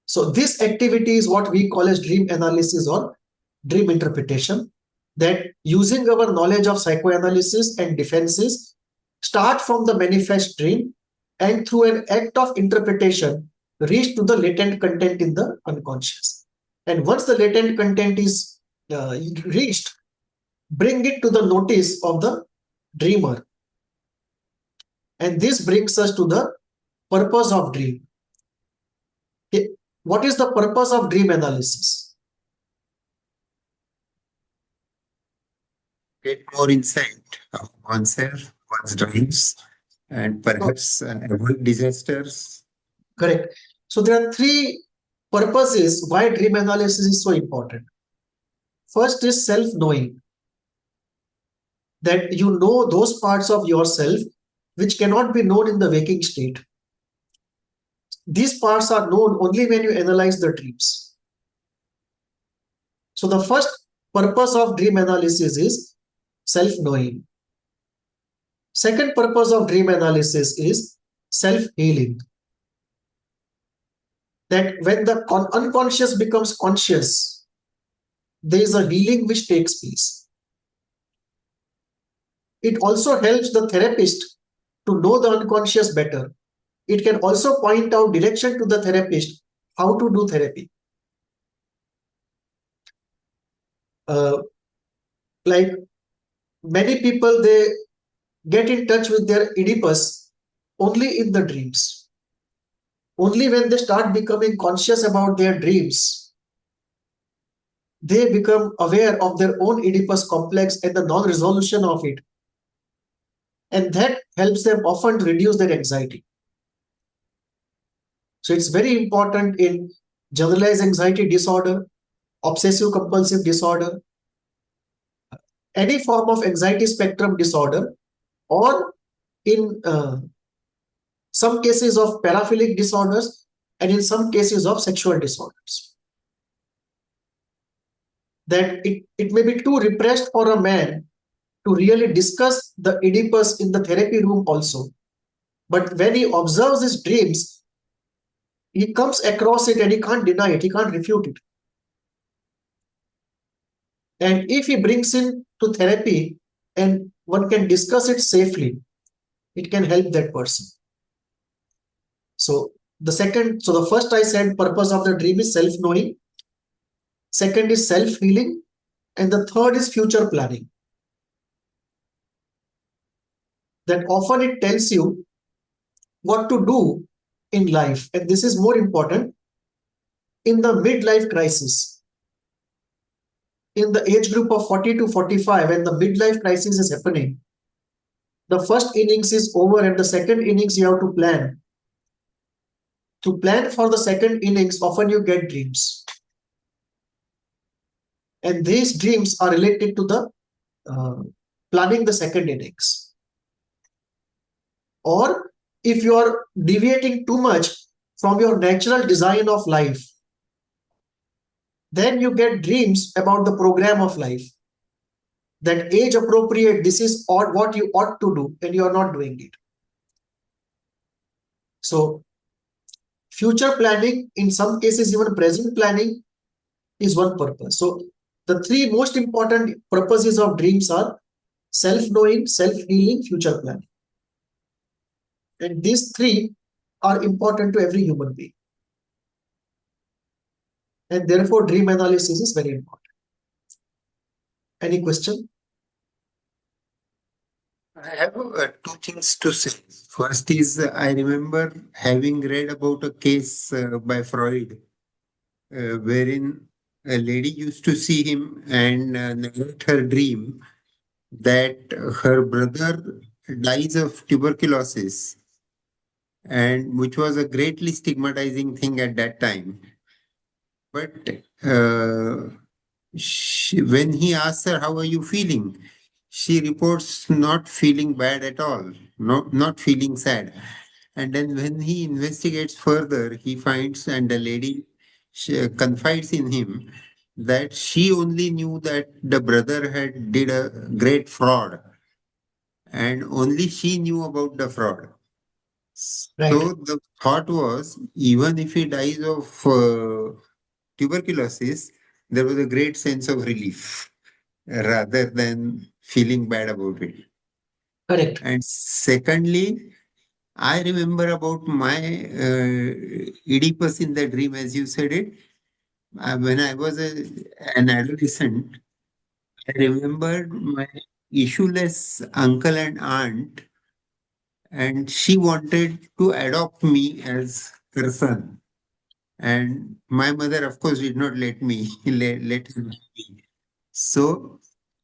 So this activity is what we call as dream analysis or dream interpretation, that using our knowledge of psychoanalysis and defenses, start from the manifest dream and through an act of interpretation reach to the latent content in the unconscious. And once the latent content is reached, bring it to the notice of the dreamer. And this brings us to the purpose of dream. Okay. What is the purpose of dream analysis? Get more insight of oneself, one's dreams, and perhaps avoid disasters. Correct. So there are three purposes why dream analysis is so important. First is self-knowing, that you know those parts of yourself which cannot be known in the waking state. These parts are known only when you analyze the dreams. So the first purpose of dream analysis is self-knowing. Second purpose of dream analysis is self-healing. That when the unconscious becomes conscious, there is a healing which takes place. It also helps the therapist to know the unconscious better. It can also point out direction to the therapist how to do therapy. Like many people, they get in touch with their Oedipus only in the dreams. Only when they start becoming conscious about their dreams, they become aware of their own Oedipus complex and the non-resolution of it. And that helps them often reduce their anxiety. So it's very important in generalized anxiety disorder, obsessive compulsive disorder, any form of anxiety spectrum disorder, or in some cases of paraphilic disorders, and in some cases of sexual disorders. That it may be too repressed for a man to really discuss the Oedipus in the therapy room also. But when he observes his dreams, he comes across it and he can't deny it, he can't refute it. And if he brings in to therapy and one can discuss it safely, it can help that person. So the first I said purpose of the dream is self-knowing. Second is self-healing. And the third is future planning. That often it tells you what to do in life. And this is more important in the midlife crisis. In the age group of 40 to 45, when the midlife crisis is happening, the first innings is over and the second innings you have to plan. To plan for the second innings, often you get dreams. And these dreams are related to the planning the second innings. Or if you are deviating too much from your natural design of life, then you get dreams about the program of life. that age appropriate, this is what you ought to do, and you are not doing it. So future planning, in some cases even present planning, is one purpose. So the three most important purposes of dreams are self-knowing, self-healing, future planning. And these three are important to every human being. And therefore, dream analysis is very important. Any question? I have two things to say. First is I remember having read about a case by Freud wherein a lady used to see him and narrate her dream that her brother dies of tuberculosis, and which was a greatly stigmatizing thing at that time. But uh, when he asks her, "How are you feeling?" she reports not feeling bad at all, not feeling sad. And then when he investigates further, he finds, and the lady confides in him that she only knew that the brother had did a great fraud, and only she knew about the fraud. Right. So the thought was, even if he dies of tuberculosis, there was a great sense of relief rather than feeling bad about it. Correct. And secondly, I remember about my Oedipus in the dream, as you said it. When I was an adolescent, I remembered my issueless uncle and aunt, and she wanted to adopt me as her son. And my mother, of course, did not let me let him be. So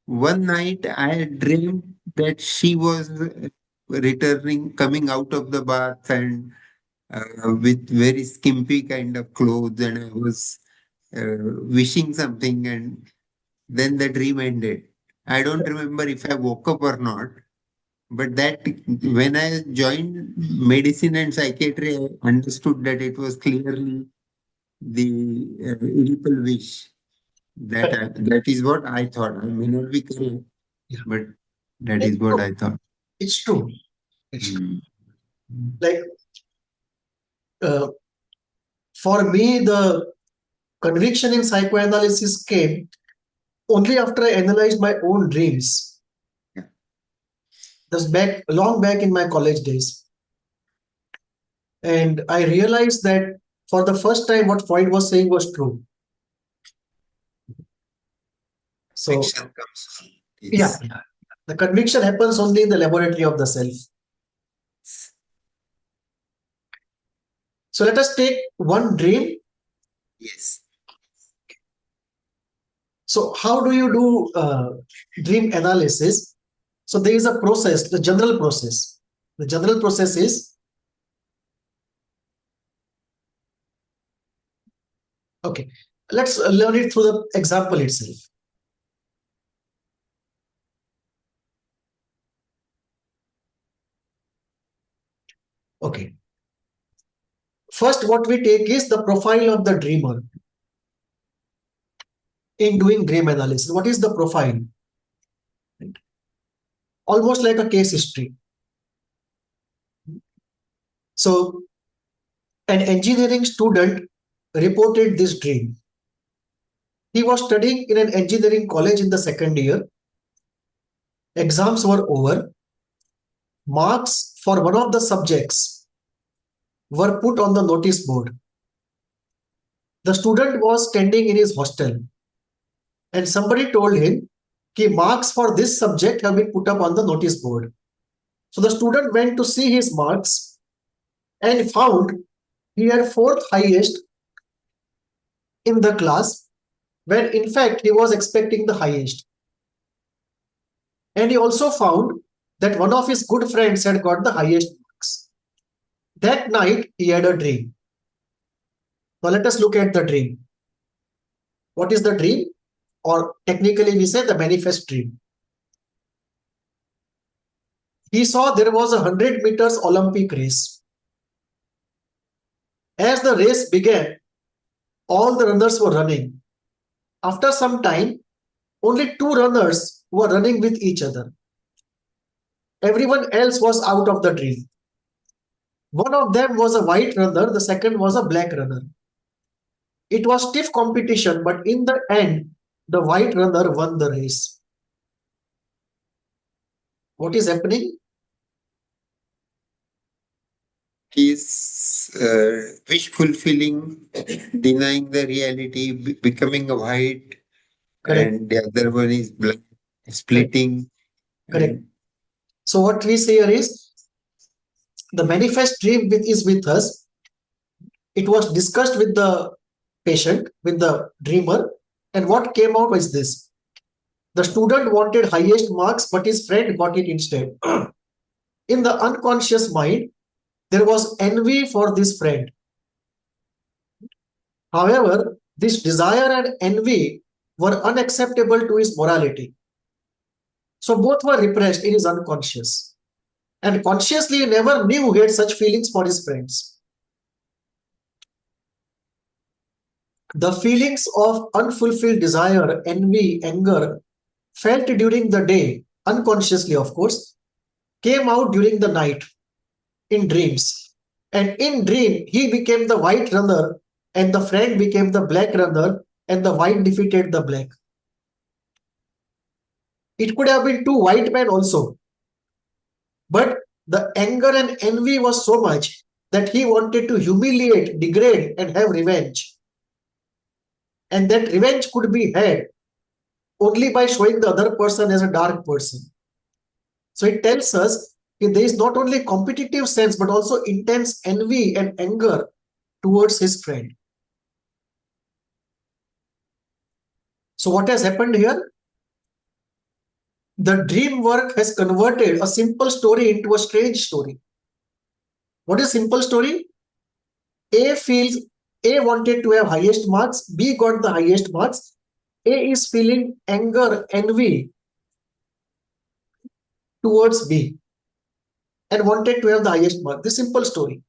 one night I dreamed that she was returning, coming out of the bath and with very skimpy kind of clothes, and I was wishing something, and then the dream ended. I don't remember if I woke up or not, but that when I joined medicine and psychiatry, I understood that it was clearly the Oedipal wish. That is what I thought. I may not be correct, Yeah. but that It's is what true. I thought. It's true. It's true. Mm. Like uh, for me, the conviction in psychoanalysis came only after I analyzed my own dreams. Yeah. That's back long back in my college days. And I realized that for the first time what Freud was saying was true. So Fiction comes. yeah, Yes. the conviction happens only in the laboratory of the self. So let us take one dream. Yes. So how do you do dream analysis? So there is a process, the general process. The general process is, okay, let's learn it through the example itself. Okay. First, what we take is the profile of the dreamer in doing dream analysis. What is the profile? Right. Almost like a case history. So an engineering student reported this dream. He was studying in an engineering college in the second year. Exams were over. Marks for one of the subjects were put on the notice board. The student was standing in his hostel and somebody told him that marks for this subject have been put up on the notice board. So the student went to see his marks and found he had fourth highest in the class, when in fact he was expecting the highest. And he also found that one of his good friends had got the highest marks. That night he had a dream. Now let us look at the dream. What is the dream? Or technically we say the manifest dream. He saw there was a 100 meters Olympic race. As the race began, all the runners were running. After some time, only two runners were running with each other. Everyone else was out of the dream. One of them was a white runner, the second was a black runner. It was stiff competition, but in the end, the white runner won the race. What is happening? He is wish fulfilling, denying the reality, becoming a white, Correct. and the other one is black, Correct. splitting. Correct. And So what we say here is the manifest dream is with us. It was discussed with the patient, with the dreamer, and what came out was this. The student wanted highest marks, but his friend got it instead. In the unconscious mind, there was envy for this friend. However, this desire and envy were unacceptable to his morality. So both were repressed in his unconscious. And consciously, he never knew he had such feelings for his friends. The feelings of unfulfilled desire, envy, anger, felt during the day, unconsciously of course, came out during the night in dreams. And in dream, he became the white runner and the friend became the black runner and the white defeated the black. It could have been two white men also. But the anger and envy was so much that he wanted to humiliate, degrade, and have revenge. And that revenge could be had only by showing the other person as a dark person. So it tells us that there is not only competitive sense but also intense envy and anger towards his friend. So what has happened here? The dream work has converted a simple story into a strange story. What is simple story? A wanted to have highest marks, B got the highest marks. A is feeling anger, envy towards B and wanted to have the highest mark. This simple story.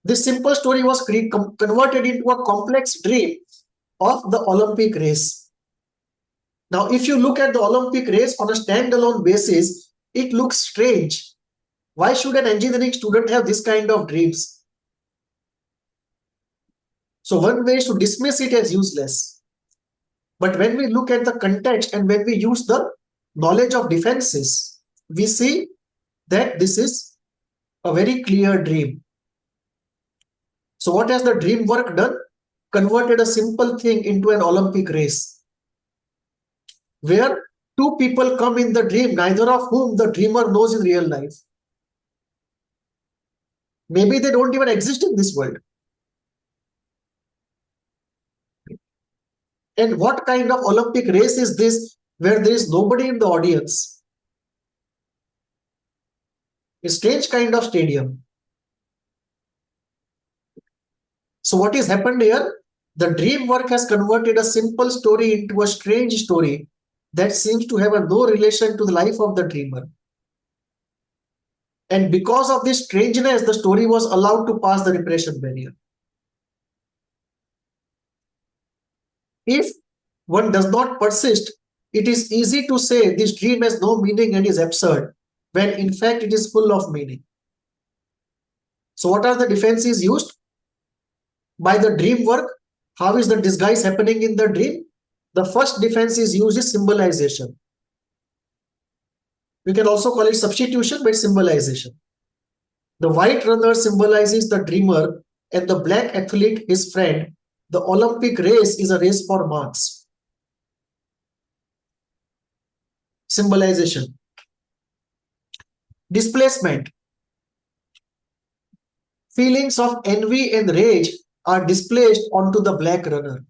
This simple story was converted into a complex dream of the Olympic race. Now, if you look at the Olympic race on a standalone basis, it looks strange. Why should an engineering student have this kind of dreams? So one way is to dismiss it as useless. But when we look at the context and when we use the knowledge of defenses, we see that this is a very clear dream. So what has the dream work done? Converted a simple thing into an Olympic race, where two people come in the dream, neither of whom the dreamer knows in real life. Maybe they don't even exist in this world. And what kind of Olympic race is this where there is nobody in the audience? A strange kind of stadium. So what has happened here? The dream work has converted a simple story into a strange story that seems to have no relation to the life of the dreamer. And because of this strangeness, the story was allowed to pass the repression barrier. If one does not persist, it is easy to say this dream has no meaning and is absurd, when in fact it is full of meaning. So what are the defenses used? By the dream work, how is the disguise happening in the dream? The first defense is used is symbolization. We can also call it substitution, but symbolization. The white runner symbolizes the dreamer and the black athlete his friend. The Olympic race is a race for marks. Symbolization. Displacement. Feelings of envy and rage are displaced onto the black runner.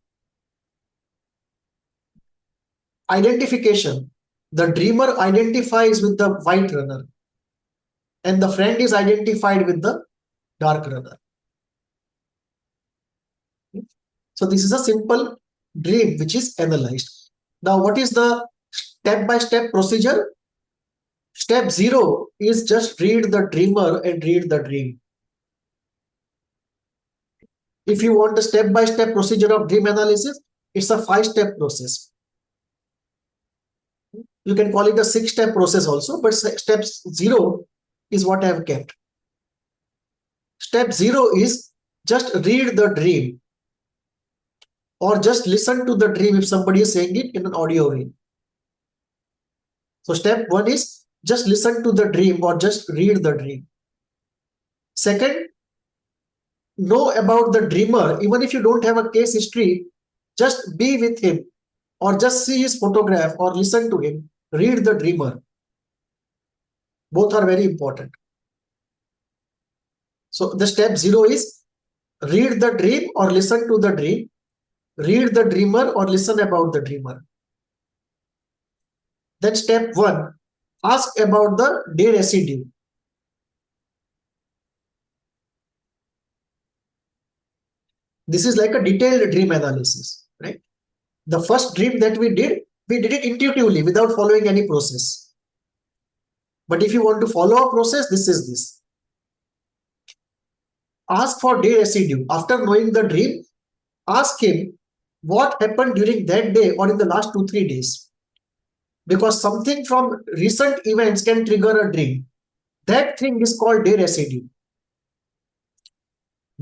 Identification. The dreamer identifies with the white runner and the friend is identified with the dark runner. So this is a simple dream which is analyzed. Now what is the step-by-step procedure? Step 0 is just read the dreamer and read the dream. If you want a step-by-step procedure of dream analysis, it's a 5-step process. You can call it a 6-step process also, but step 0 is what I have kept. Step 0 is just read the dream or just listen to the dream if somebody is saying it in an audio way. So step 1 is just listen to the dream or just read the dream. Second, know about the dreamer. Even if you don't have a case history, just be with him or just see his photograph or listen to him. Read the dreamer. Both are very important. So the step 0 is read the dream or listen to the dream. Read the dreamer or listen about the dreamer. Then step 1, ask about the day residue. This is like a detailed dream analysis, right? The first dream that we did it intuitively without following any process. But if you want to follow a process, this is this. Ask for day residue. After knowing the dream, ask him what happened during that day or in the last 2-3 days. Because something from recent events can trigger a dream. That thing is called day residue.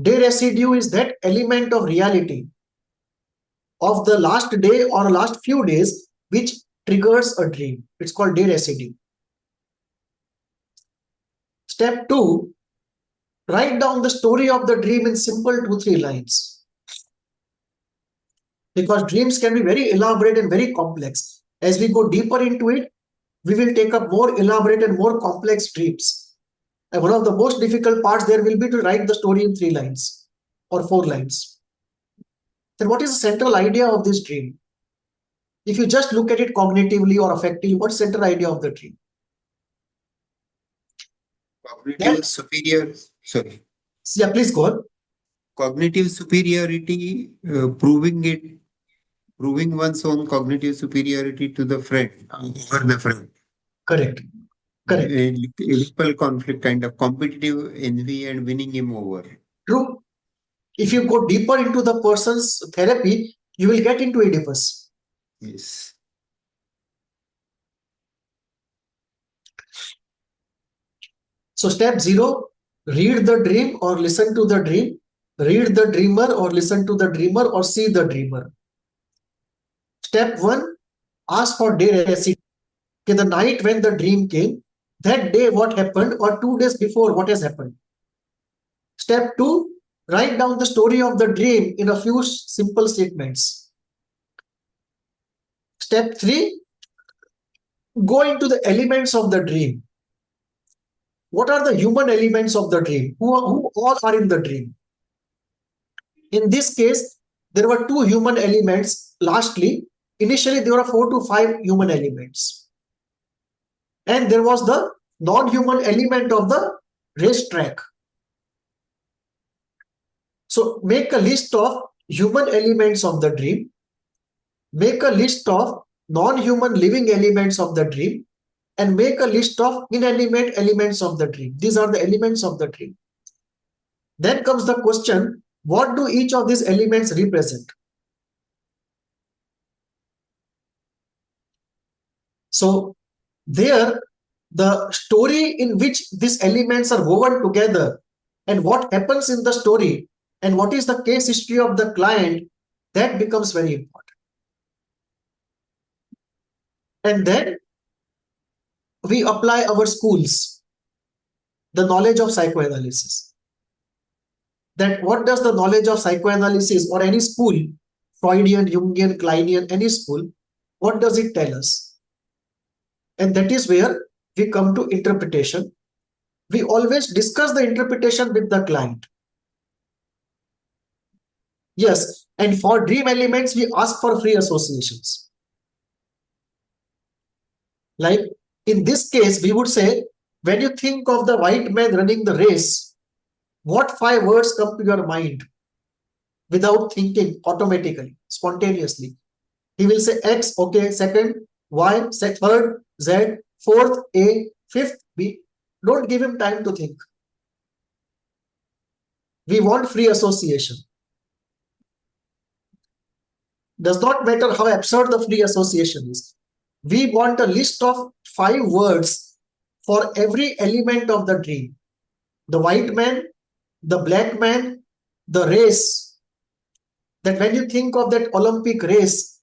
Day residue is that element of reality of the last day or last few days which triggers a dream. It's called day residue. Step 2, write down the story of the dream in simple 2-3 lines. Because dreams can be very elaborate and very complex. As we go deeper into it, we will take up more elaborate and more complex dreams. And one of the most difficult parts there will be to write the story in 3 lines or 4 lines. Then what is the central idea of this dream? If you just look at it cognitively or affectively, what's the central idea of the dream? Cognitive superior, sorry. Yeah, please go on. Cognitive superiority, proving one's own cognitive superiority to the friend, over the friend. Correct. Correct. A equal conflict, kind of competitive envy and winning him over. True. If you go deeper into the person's therapy, you will get into Oedipus. Yes. So step 0, read the dream or listen to the dream. Read the dreamer or listen to the dreamer or see the dreamer. Step 1, ask for day residue. Okay, the night when the dream came, that day what happened or 2 days before what has happened. Step 2, write down the story of the dream in a few simple statements. Step 3, go into the elements of the dream. What are the human elements of the dream? Who all are in the dream? In this case, there were 2 human elements. Lastly, initially there were 4 to 5 human elements. And there was the non-human element of the racetrack. So make a list of human elements of the dream. Make a list of non-human living elements of the dream. And make a list of inanimate elements of the dream. These are the elements of the dream. Then comes the question, what do each of these elements represent? So there, the story in which these elements are woven together and what happens in the story and what is the case history of the client, that becomes very important. And then we apply our schools, the knowledge of psychoanalysis. That what does the knowledge of psychoanalysis or any school, Freudian, Jungian, Kleinian, any school, what does it tell us? And that is where we come to interpretation. We always discuss the interpretation with the client. Yes, and for dream elements, we ask for free associations. Like in this case, we would say, when you think of the white man running the race, what 5 words come to your mind without thinking automatically, spontaneously? He will say X, okay, second, Y, third, Z, fourth, A, fifth, B. Don't give him time to think. We want free association. Does not matter how absurd the free association is. we want a list of 5 words for every element of the dream. The white man, the black man, the race. That when you think of that Olympic race,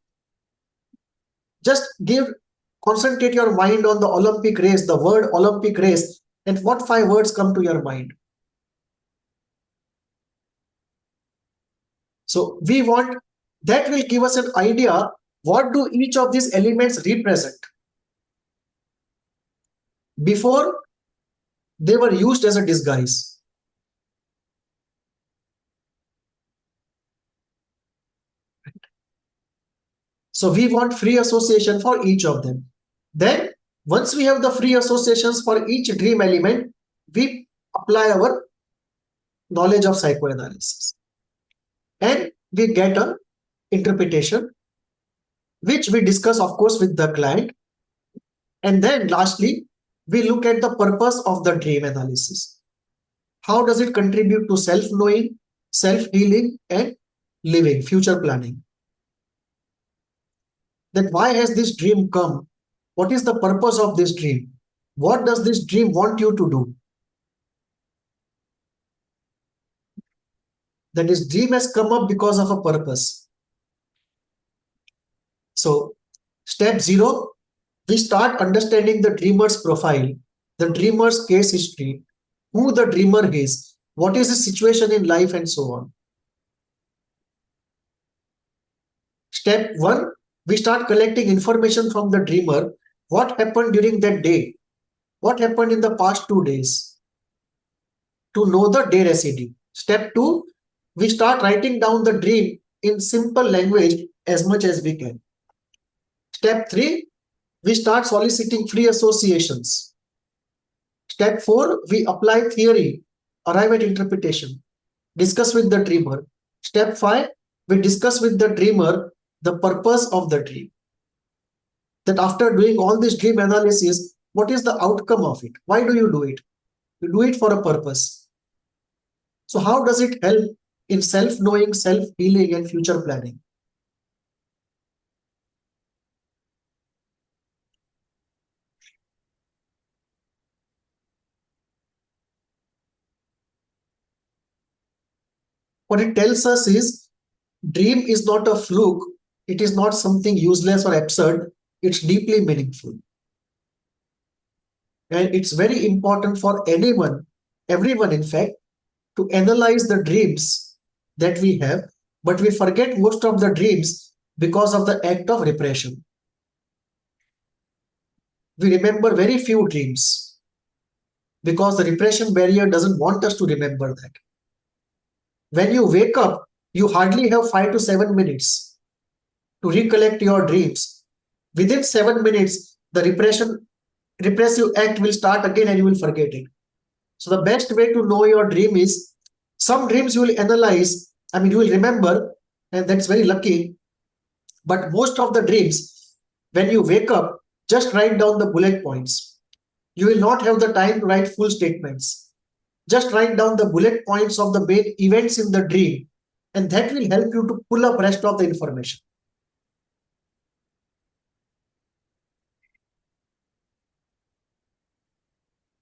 just concentrate your mind on the Olympic race, the word Olympic race, and what 5 words come to your mind. So we want, that will give us an idea what do each of these elements represent. Before, they were used as a disguise. So we want free association for each of them. Then once we have the free associations for each dream element, we apply our knowledge of psychoanalysis. And we get an interpretation, which we discuss, of course, with the client. And then lastly, we look at the purpose of the dream analysis. How does it contribute to self-knowing, self-healing, and living, future planning? That why has this dream come? What is the purpose of this dream? What does this dream want you to do? That this dream has come up because of a purpose. So, step 0, we start understanding the dreamer's profile, the dreamer's case history, who the dreamer is, what is his situation in life, and so on. Step 1, we start collecting information from the dreamer. What happened during that day? What happened in the past 2 days? To know the day residue. Step 2, we start writing down the dream in simple language as much as we can. Step 3, we start soliciting free associations. Step 4, we apply theory, arrive at interpretation, discuss with the dreamer. Step 5, we discuss with the dreamer the purpose of the dream. That after doing all this dream analysis, what is the outcome of it? Why do you do it? You do it for a purpose. So how does it help in self-knowing, self-healing, and future planning? What it tells us is, dream is not a fluke. It is not something useless or absurd. It's deeply meaningful. And it's very important for anyone, everyone in fact, to analyze the dreams that we have, but we forget most of the dreams because of the act of repression. We remember very few dreams because the repression barrier doesn't want us to remember that. When you wake up, you hardly have 5 to 7 minutes to recollect your dreams. Within 7 minutes, the repressive act will start again and you will forget it. So the best way to know your dream is, some dreams you will analyze, you will remember, and that's very lucky. But most of the dreams, when you wake up, just write down the bullet points. You will not have the time to write full statements. Just write down the bullet points of the main events in the dream, and that will help you to pull up rest of the information.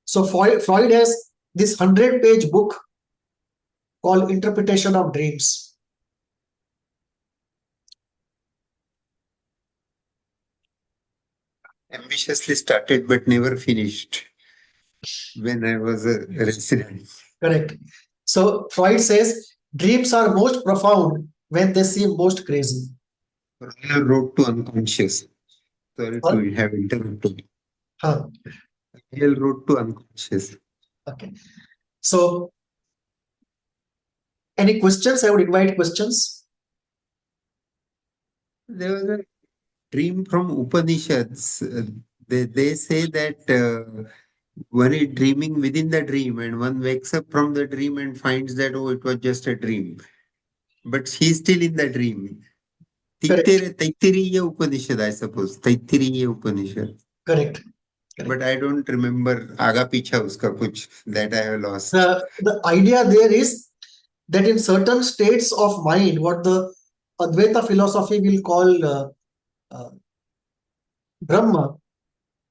So Freud has this 100-page book called Interpretation of Dreams. Ambitiously started but never finished when I was a resident. Correct. So Freud says dreams are most profound when they seem most crazy. Royal Road to Unconscious. Sorry to have interrupted. Royal Road to Unconscious. Okay. So, any questions? I would invite questions. There was a dream from Upanishads. They say that one is dreaming within the dream, and one wakes up from the dream and finds that, oh, it was just a dream. But she's still in the dream. Taittiriya Upanishad, I suppose. Taittiriya Upanishad. Correct. But I don't remember Aga Picha uska kuch, that I have lost. The idea there is that in certain states of mind, what the Advaita philosophy will call Brahma,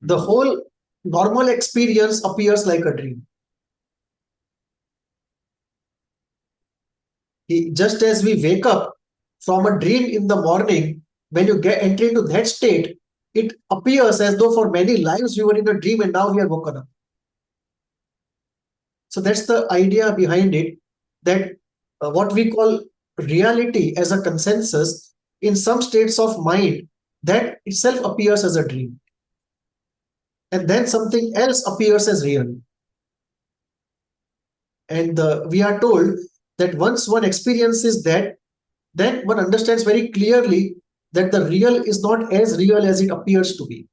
the whole normal experience appears like a dream. Just as we wake up from a dream in the morning, when you get enter into that state, it appears as though for many lives we were in a dream and now we are woken up. So that's the idea behind it, that what we call reality as a consensus in some states of mind, that itself appears as a dream. And then something else appears as real. And we are told that once one experiences that, then one understands very clearly that the real is not as real as it appears to be.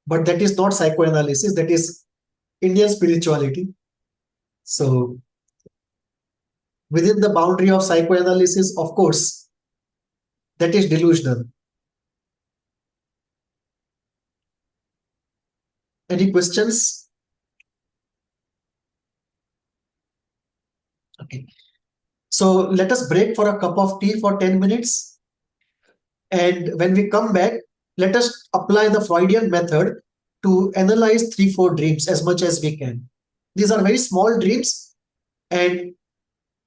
But that is not psychoanalysis, that is Indian spirituality. So within the boundary of psychoanalysis, of course, that is delusional. Any questions? Okay. So let us break for a cup of tea for 10 minutes. And when we come back, let us apply the Freudian method to analyze 3-4 dreams as much as we can. These are very small dreams, and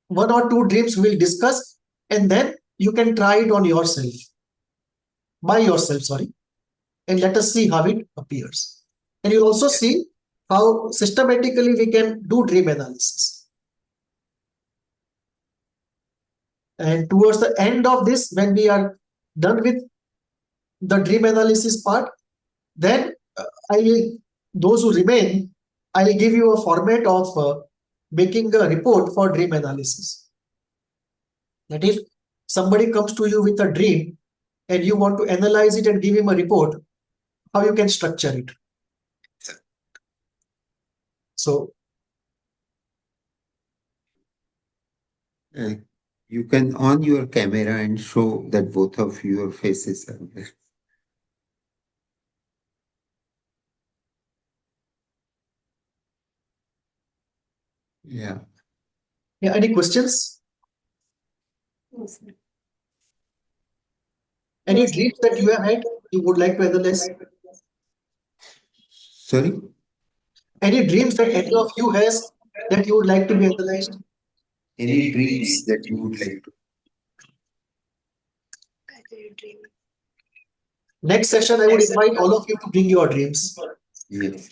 1 or 2 dreams we'll discuss, and then you can try it on yourself, by yourself, and let us see how it appears. And you'll also see how systematically we can do dream analysis. And towards the end of this, when we are done with the dream analysis part, then those who remain, I will give you a format of making a report for dream analysis. That if somebody comes to you with a dream and you want to analyze it and give him a report, how you can structure it. So you can on your camera and show that both of your faces are there. Yeah. Yeah, any questions? Any dreams that you have had you would like to analyze? Sorry? Any dreams that any of you has that you would like to be analyzed? Any dreams that you would like to? Next session, I would invite all of you to bring your dreams. Yes.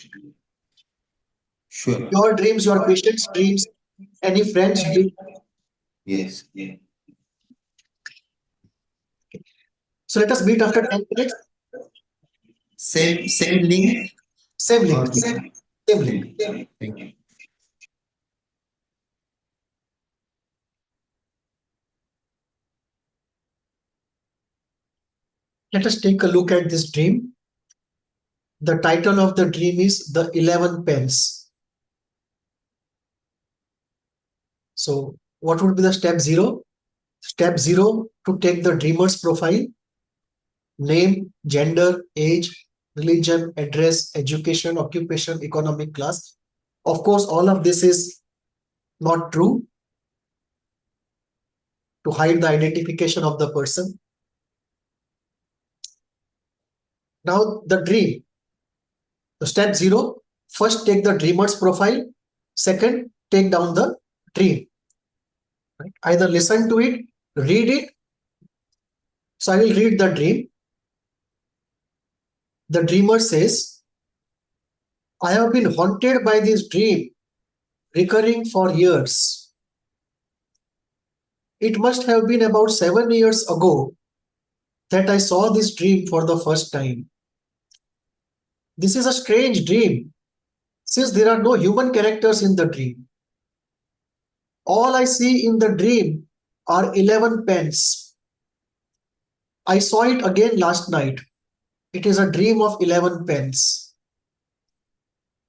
Sure. Your dreams, your patient's dreams, any friend's dream. Yes. Yeah. So let us meet after 10 minutes. Same link? Same link. Okay. Same link. Thank you. Let us take a look at this dream. The title of the dream is The 11 Pens. So what would be the step 0? Step 0, to take the dreamer's profile: name, gender, age, religion, address, education, occupation, economic class. Of course, all of this is not true, to hide the identification of the person. Now the dream. So step 0, first take the dreamer's profile. Second, take down the dream. Right? Either listen to it, read it. So I will read the dream. The dreamer says, I have been haunted by this dream, recurring for years. It must have been about 7 years ago that I saw this dream for the first time. This is a strange dream, since there are no human characters in the dream. All I see in the dream are 11 pens. I saw it again last night. It is a dream of 11 pens.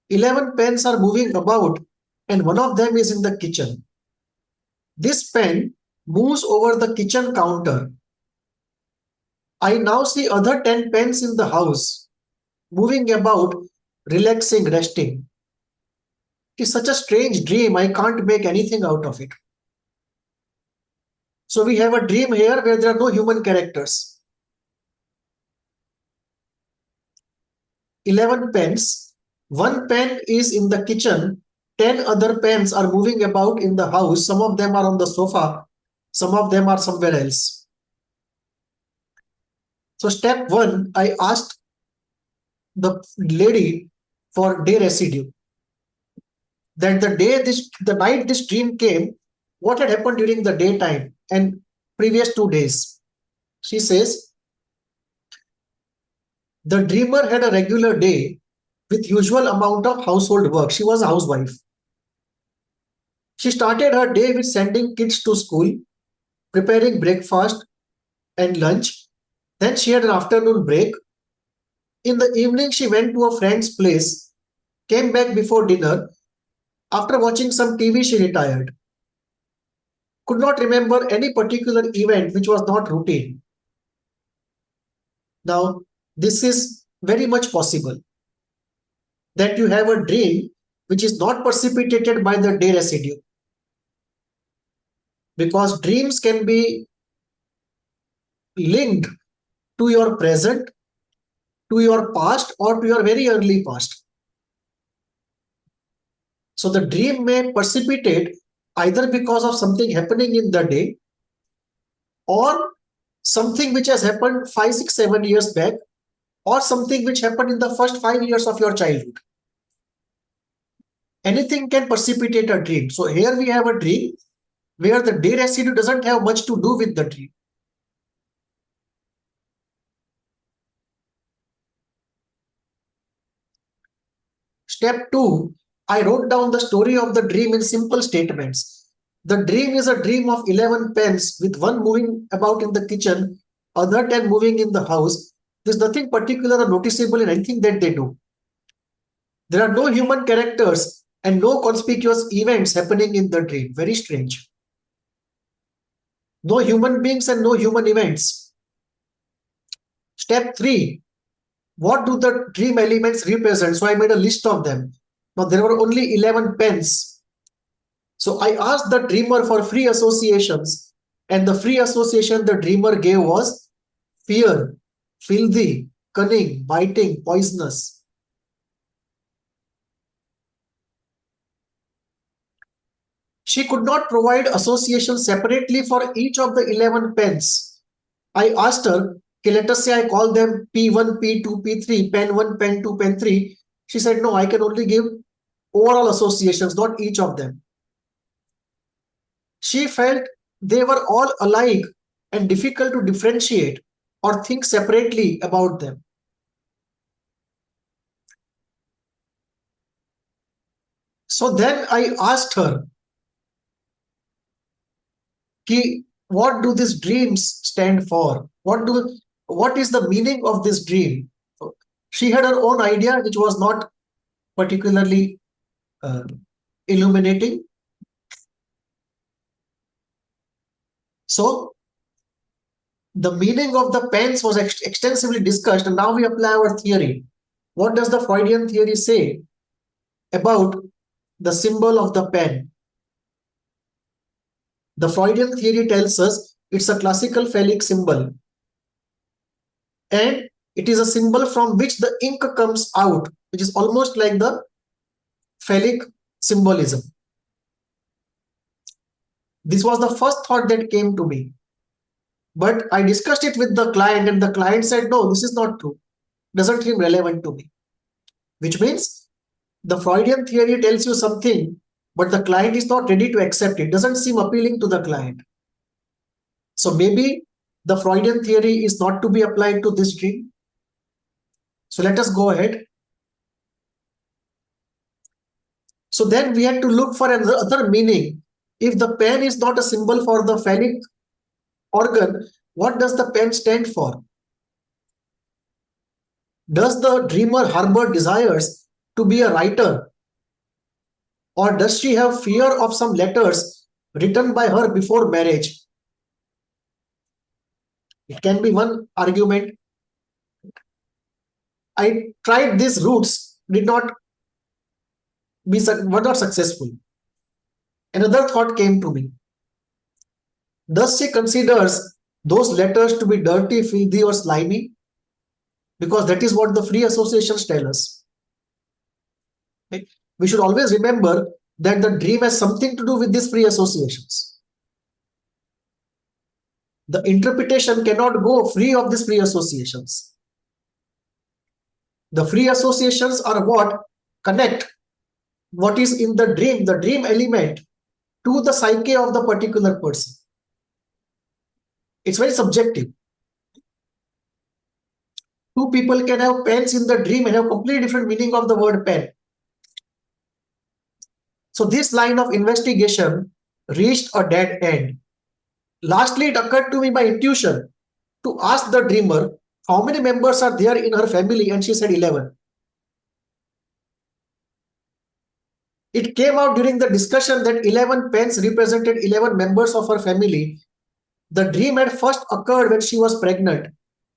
11 pens are moving about, and one of them is in the kitchen. This pen moves over the kitchen counter. I now see other 10 pens in the house, moving about, relaxing, resting. It is such a strange dream, I can't make anything out of it. So we have a dream here where there are no human characters. 11 pens. One pen is in the kitchen. 10 other pens are moving about in the house. Some of them are on the sofa. Some of them are somewhere else. So step 1, I asked the lady for day residue. That the night this dream came, what had happened during the daytime and previous 2 days. She says, the dreamer had a regular day with usual amount of household work. She was a housewife. She started her day with sending kids to school, preparing breakfast and lunch. Then she had an afternoon break. In the evening, she went to a friend's place, came back before dinner. After watching some TV, she retired. Could not remember any particular event which was not routine. Now, this is very much possible that you have a dream which is not precipitated by the day residue. Because dreams can be linked to your present, to your past, or to your very early past. So the dream may precipitate either because of something happening in the day or something which has happened 5, 6, 7 years back, or something which happened in the first 5 years of your childhood. Anything can precipitate a dream. So here we have a dream where the day residue doesn't have much to do with the dream. Step 2, I wrote down the story of the dream in simple statements. The dream is a dream of 11 pens with one moving about in the kitchen, other 10 moving in the house. There's nothing particular or noticeable in anything that they do. There are no human characters and no conspicuous events happening in the dream. Very strange. No human beings and no human events. Step 3, what do the dream elements represent? So I made a list of them. Now there were only 11 pens. So I asked the dreamer for free associations, and the free association the dreamer gave was fear, filthy, cunning, biting, poisonous. She could not provide associations separately for each of the 11 pens. I asked her, okay, let us say I call them P1, P2, P3, pen 1, pen 2, pen 3. She said, no, I can only give overall associations, not each of them. She felt they were all alike and difficult to differentiate or think separately about them. So then I asked her, what do these dreams stand for? What is the meaning of this dream? She had her own idea, which was not particularly illuminating. So the meaning of the pens was extensively discussed, and now we apply our theory. What does the Freudian theory say about the symbol of the pen? The Freudian theory tells us it's a classical phallic symbol, and it is a symbol from which the ink comes out, which is almost like the phallic symbolism. This was the first thought that came to me. But I discussed it with the client, and the client said, no, this is not true. Doesn't seem relevant to me. Which means the Freudian theory tells you something, but the client is not ready to accept it. Doesn't seem appealing to the client. So maybe the Freudian theory is not to be applied to this dream. So let us go ahead. So then we had to look for another meaning. If the pen is not a symbol for the phallic organ, what does the pen stand for? Does the dreamer harbor desires to be a writer? Or does she have fear of some letters written by her before marriage? It can be one argument. I tried these routes, were not successful. Another thought came to me. Thus she considers those letters to be dirty, filthy, or slimy. because that is what the free associations tell us. Right? We should always remember that the dream has something to do with these free associations. The interpretation cannot go free of these free associations. The free associations are what connect what is in the dream element, to the psyche of the particular person. It's very subjective. Two people can have pens in the dream and have completely different meaning of the word pen. So this line of investigation reached a dead end. Lastly, it occurred to me by intuition to ask the dreamer how many members are there in her family, and she said 11. It came out during the discussion that 11 pens represented 11 members of her family. The dream had first occurred when she was pregnant.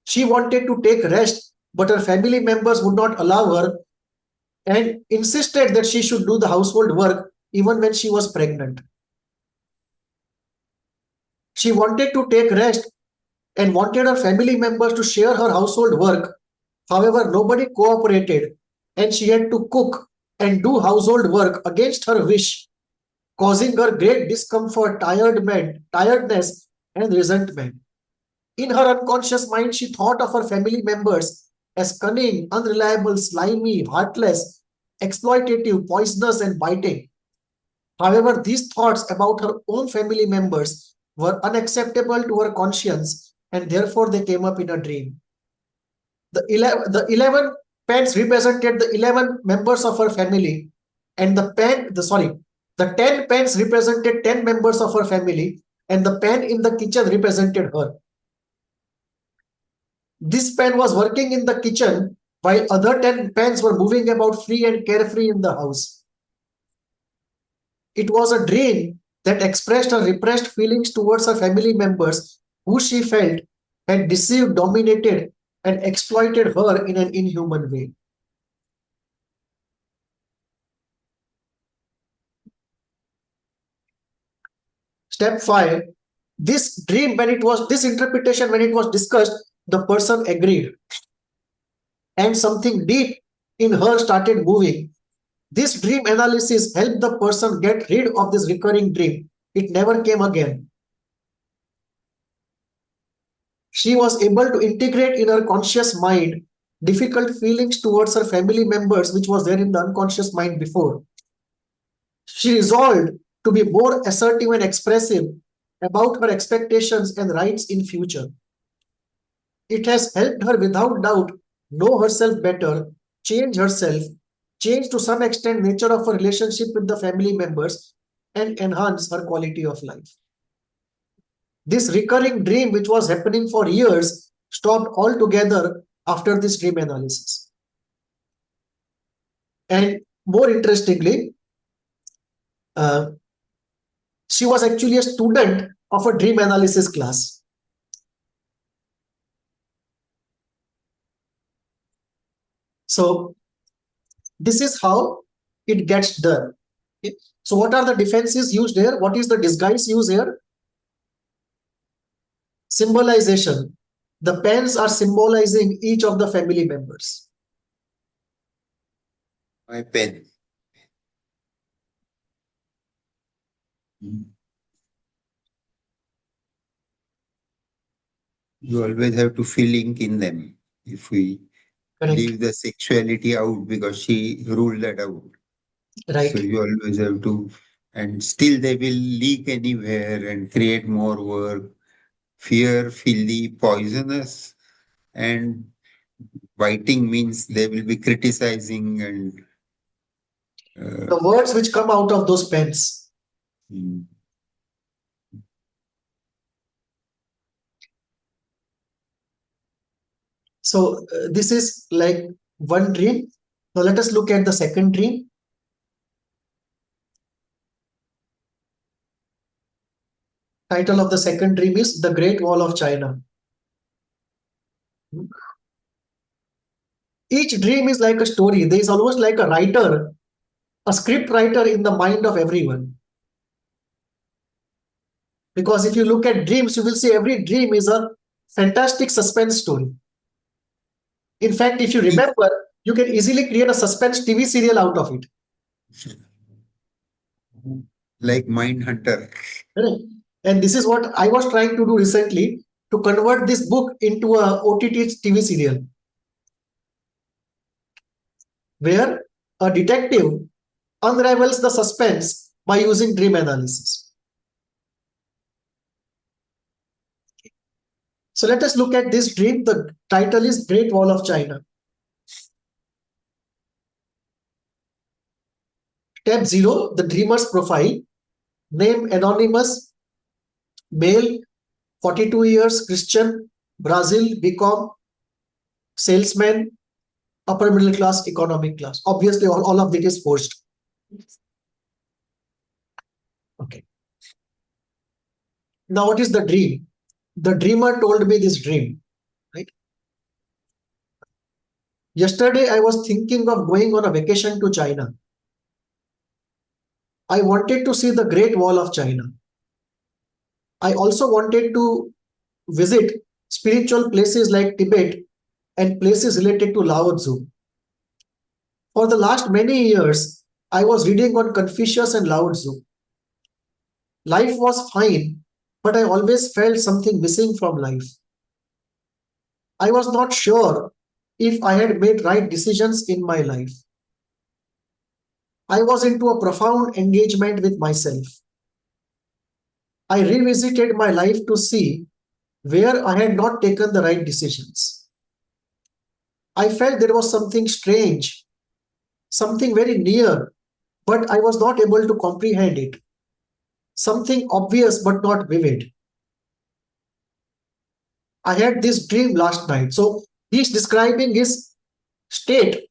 She wanted to take rest, but her family members would not allow her and insisted that she should do the household work even when she was pregnant. She wanted to take rest and wanted her family members to share her household work. However, nobody cooperated, and she had to cook and do household work against her wish, causing her great discomfort, tiredness, and resentment. In her unconscious mind, she thought of her family members as cunning, unreliable, slimy, heartless, exploitative, poisonous, and biting. However, these thoughts about her own family members were unacceptable to her conscience, and therefore they came up in a dream. The 11 pens represented the 11 members of her family, and the 10 pens represented 10 members of her family, and the pen in the kitchen represented her. This pen was working in the kitchen while other 10 pens were moving about free and carefree in the house. It was a dream that expressed her repressed feelings towards her family members, who she felt had deceived, dominated, and exploited her in an inhuman way. Step 5. This interpretation, when it was discussed, the person agreed, and something deep in her started moving. This dream analysis helped the person get rid of this recurring dream. It never came again. She was able to integrate in her conscious mind difficult feelings towards her family members, which was there in the unconscious mind before. She resolved to be more assertive and expressive about her expectations and rights in future. It has helped her without doubt know herself better, change herself, change to some extent nature of her relationship with the family members, and enhance her quality of life. This recurring dream, which was happening for years, stopped altogether after this dream analysis. And more interestingly, she was actually a student of a dream analysis class. So this is how it gets done. So what are the defenses used here? What is the disguise used here? Symbolization. The pens are symbolizing each of the family members. My pen. You always have to feel ink in them. If we Correct. leave the sexuality out, because she ruled that out. Right. So you always have to, and still they will leak anywhere and create more work. Fear, filthy, poisonous, and biting means they will be criticizing and The words which come out of those pens. So this is like one dream. Now let us look at the second dream. Title of the second dream is The Great Wall of China. Each dream is like a story. There is almost like a writer, a script writer in the mind of everyone. Because if you look at dreams, you will see every dream is a fantastic suspense story. In fact, if you remember, you can easily create a suspense TV serial out of it. Like Mindhunter. Correct. And this is what I was trying to do recently, to convert this book into a OTT TV serial, where a detective unravels the suspense by using dream analysis. So let us look at this dream. The title is Great Wall of China. Tab 0, the dreamer's profile. Name anonymous, male, 42 years, Christian, Brazil, BCom, salesman, upper middle class, economic class. Obviously, all of it is forged. Okay. Now, what is the dream? The dreamer told me this dream, right? Yesterday, I was thinking of going on a vacation to China. I wanted to see the Great Wall of China. I also wanted to visit spiritual places like Tibet and places related to Lao Tzu. For the last many years, I was reading on Confucius and Lao Tzu. Life was fine, but I always felt something missing from life. I was not sure if I had made right decisions in my life. I was into a profound engagement with myself. I revisited my life to see where I had not taken the right decisions. I felt there was something strange, something very near, but I was not able to comprehend it. Something obvious but not vivid. I had this dream last night. So he's describing his state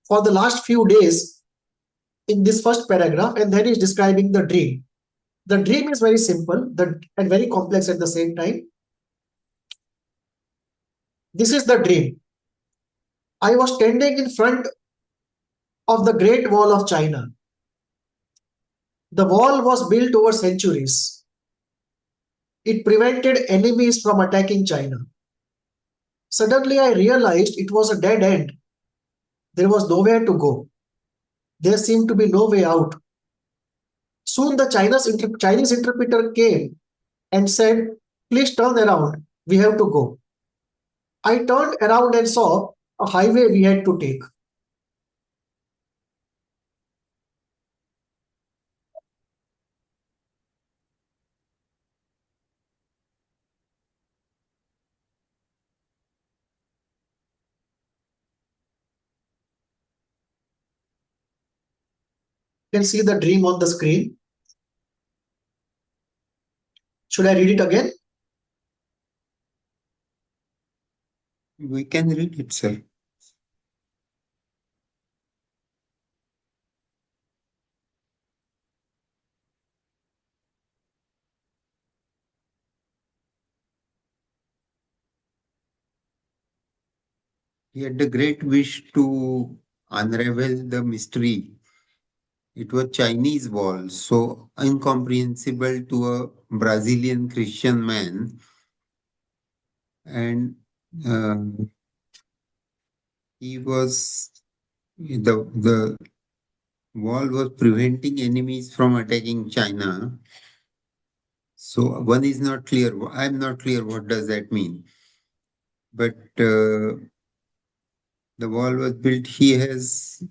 for the last few days in this first paragraph, and then he's describing the dream. The dream is very simple and very complex at the same time. This is the dream. I was standing in front of the Great Wall of China. The wall was built over centuries. It prevented enemies from attacking China. Suddenly, I realized it was a dead end. There was nowhere to go. There seemed to be no way out. Soon, the Chinese interpreter came and said, "Please turn around. We have to go." I turned around and saw a highway we had to take. You can see the dream on the screen. Should I read it again? We can read it, sir. He had the great wish to unravel the mystery. It was Chinese wall, so incomprehensible to a Brazilian Christian man. And uh, he was the wall was preventing enemies from attacking China. So one is not clear. I'm not clear what does that mean. But the wall was built. He has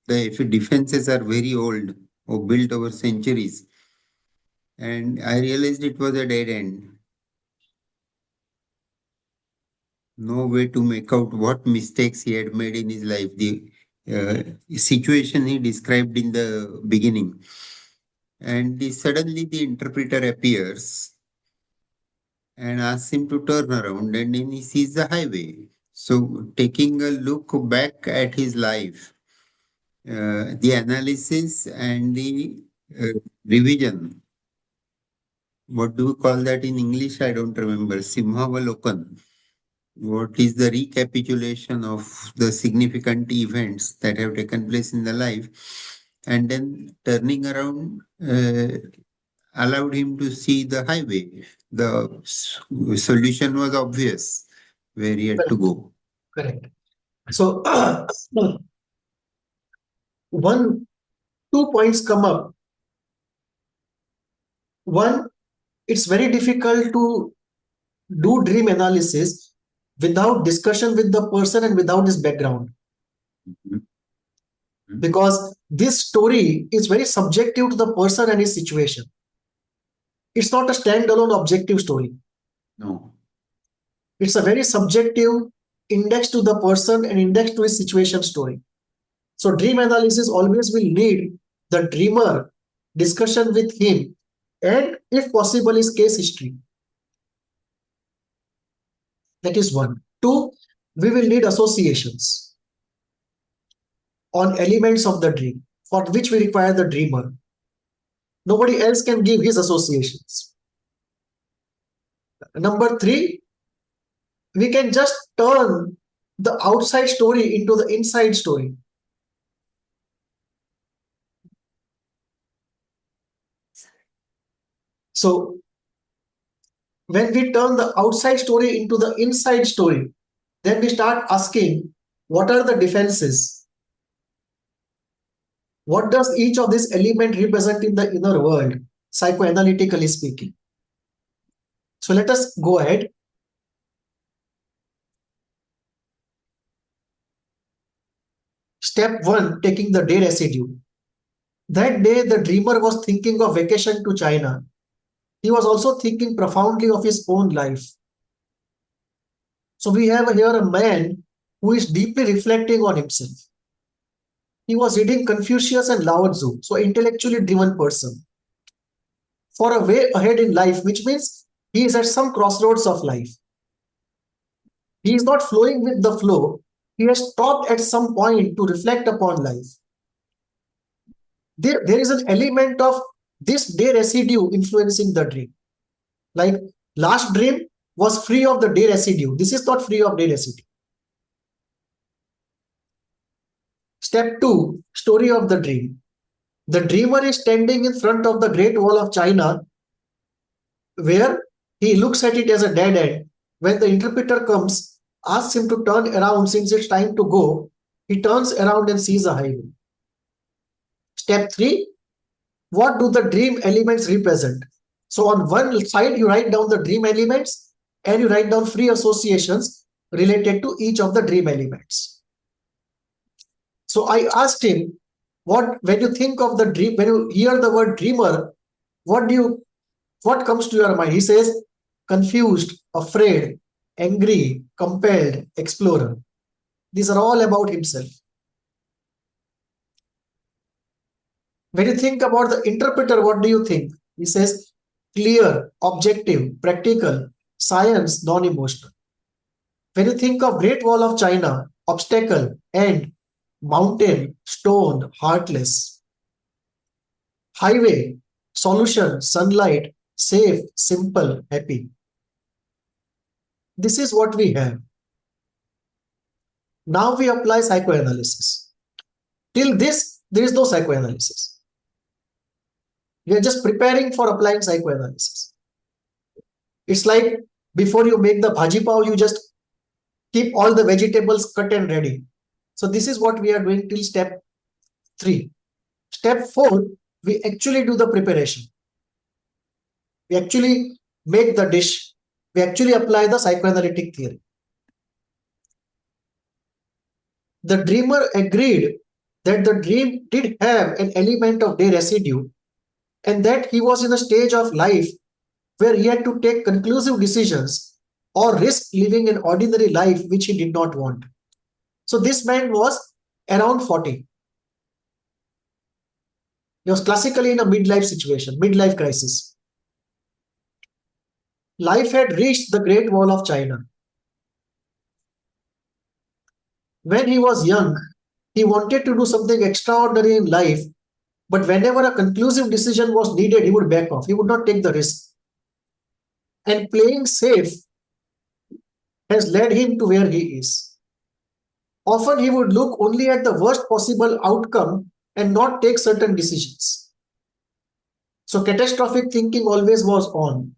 the defenses are very old or built over centuries. And I realized it was a dead end. No way to make out what mistakes he had made in his life. The situation he described in the beginning. And suddenly the interpreter appears and asks him to turn around, and then he sees the highway. So, taking a look back at his life, the analysis and the revision, what do we call that in English? I don't remember. Simhavalokan. What is the recapitulation of the significant events that have taken place in the life, and then turning around allowed him to see the highway. The solution was obvious where he had to go. Correct. So, two points come up. One, it's very difficult to do dream analysis without discussion with the person and without his background. Because this story is very subjective to the person and his situation. It's not a standalone objective story. No. It's a very subjective index to the person and index to his situation story. So dream analysis always will need the dreamer, discussion with him, and if possible his case history. That is one. Two, we will need associations on elements of the dream, for which we require the dreamer. Nobody else can give his associations. Number three, we can just turn the outside story into the inside story. So when we turn the outside story into the inside story, then we start asking, what are the defenses? What does each of these elements represent in the inner world, psychoanalytically speaking? So let us go ahead. Step one, taking the day residue. That day, the dreamer was thinking of vacation to China. He was also thinking profoundly of his own life. So we have here a man who is deeply reflecting on himself. He was reading Confucius and Lao Tzu, so intellectually driven person. For a way ahead in life, which means he is at some crossroads of life. He is not flowing with the flow. He has stopped at some point to reflect upon life. There is an element of this day residue influencing the dream. Like last dream was free of the day residue. This is not free of day residue. Step two, story of the dream. The dreamer is standing in front of the Great Wall of China, where he looks at it as a dead end. When the interpreter comes, asks him to turn around since it's time to go, he turns around and sees a highway. Step three, what do the dream elements represent? So on one side, you write down the dream elements and you write down free associations related to each of the dream elements. So I asked him, when you think of the dream, when you hear the word dreamer, what comes to your mind? He says, confused, afraid, angry, compelled, explorer. These are all about himself. When you think about the interpreter, what do you think? He says, clear, objective, practical, science, non-emotional. When you think of Great Wall of China, obstacle, end, mountain, stone, heartless. Highway, solution, sunlight, safe, simple, happy. This is what we have. Now we apply psychoanalysis. Till this, there is no psychoanalysis. We are just preparing for applying psychoanalysis. It's like before you make the bhaji pav, you just keep all the vegetables cut and ready. So this is what we are doing till step 3. Step 4, we actually do the preparation. We actually make the dish. We actually apply the psychoanalytic theory. The dreamer agreed that the dream did have an element of day residue and that he was in a stage of life where he had to take conclusive decisions or risk living an ordinary life which he did not want. So this man was around 40. He was classically in a midlife situation, midlife crisis. Life had reached the Great Wall of China. When he was young, he wanted to do something extraordinary in life, but whenever a conclusive decision was needed, he would back off. He would not take the risk. And playing safe has led him to where he is. Often he would look only at the worst possible outcome and not take certain decisions. So catastrophic thinking always was on.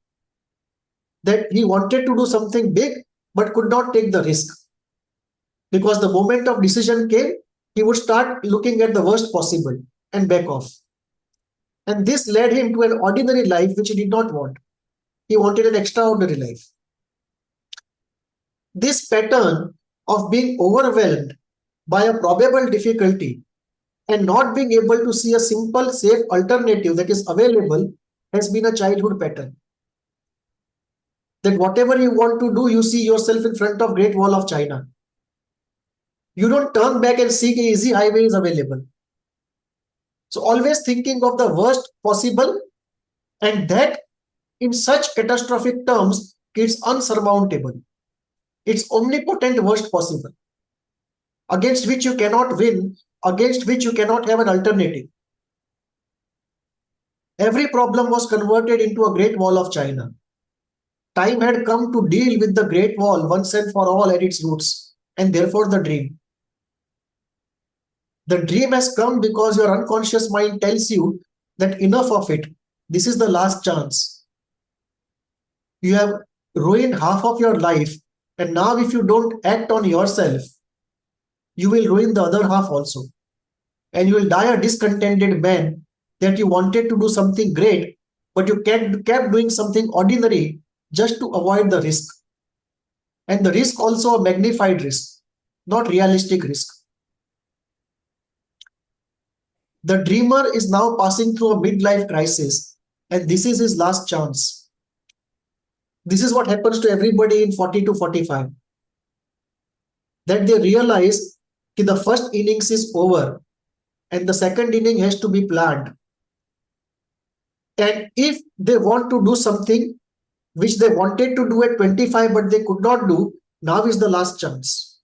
That he wanted to do something big but could not take the risk. because the moment of decision came, he would start looking at the worst possible and back off. And this led him to an ordinary life which he did not want. He wanted an extraordinary life. This pattern of being overwhelmed by a probable difficulty and not being able to see a simple, safe alternative that is available has been a childhood pattern. That whatever you want to do, you see yourself in front of Great Wall of China. You don't turn back and seek an easy highway is available. So always thinking of the worst possible, and that in such catastrophic terms, it's unsurmountable. It's omnipotent worst possible, against which you cannot win, against which you cannot have an alternative. Every problem was converted into a Great Wall of China. Time had come to deal with the Great Wall once and for all at its roots, and therefore the dream. The dream has come because your unconscious mind tells you that enough of it. This is the last chance. You have ruined half of your life, and now if you don't act on yourself, you will ruin the other half also. And you will die a discontented man that you wanted to do something great, but you kept doing something ordinary just to avoid the risk. And the risk also a magnified risk, not realistic risk. The dreamer is now passing through a midlife crisis, and this is his last chance. This is what happens to everybody in 40 to 45. That they realize that the first innings is over and the second inning has to be planned. And if they want to do something which they wanted to do at 25 but they could not do, now is the last chance.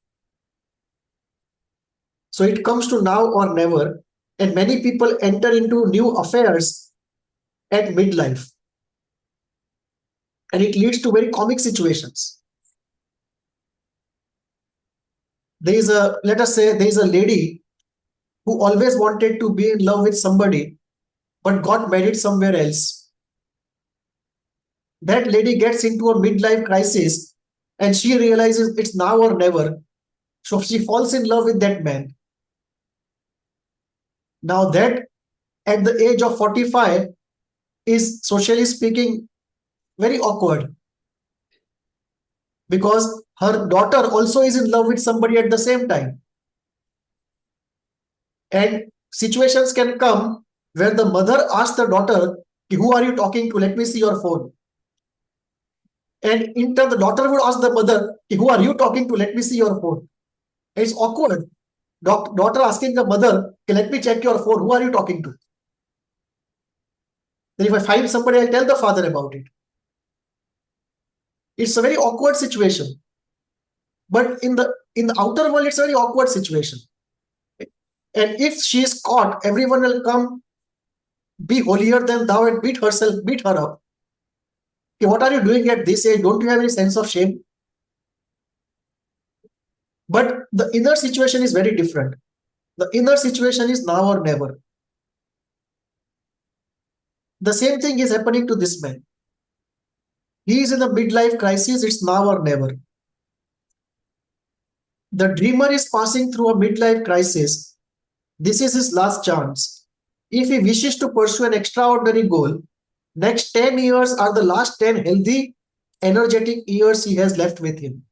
So it comes to now or never, and many people enter into new affairs at midlife. And it leads to very comic situations. Let us say there is a lady who always wanted to be in love with somebody but got married somewhere else. That lady gets into a midlife crisis and she realizes it's now or never. So she falls in love with that man. Now that at the age of 45 is, socially speaking, very awkward, because her daughter also is in love with somebody at the same time. And situations can come where the mother asks the daughter, who are you talking to? Let me see your phone. And in turn, the daughter would ask the mother, who are you talking to? Let me see your phone. And it's awkward. Daughter asking the mother, let me check your phone. Who are you talking to? Then if I find somebody, I'll tell the father about it. It's a very awkward situation. But in the outer world, it's a very awkward situation. And if she is caught, everyone will come, be holier than thou, and beat her up. Okay, what are you doing at this age? Don't you have any sense of shame? But the inner situation is very different. The inner situation is now or never. The same thing is happening to this man. He is in a midlife crisis. It's now or never. The dreamer is passing through a midlife crisis. This is his last chance. If he wishes to pursue an extraordinary goal, next 10 years are the last 10 healthy, energetic years he has left with him.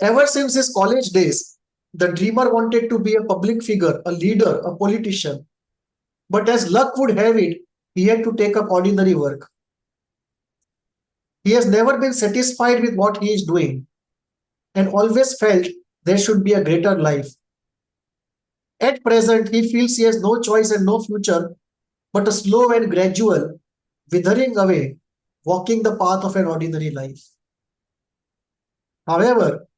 Ever since his college days, the dreamer wanted to be a public figure, a leader, a politician. But as luck would have it, he had to take up ordinary work. He has never been satisfied with what he is doing and always felt there should be a greater life. At present, he feels he has no choice and no future, but a slow and gradual withering away, walking the path of an ordinary life. However,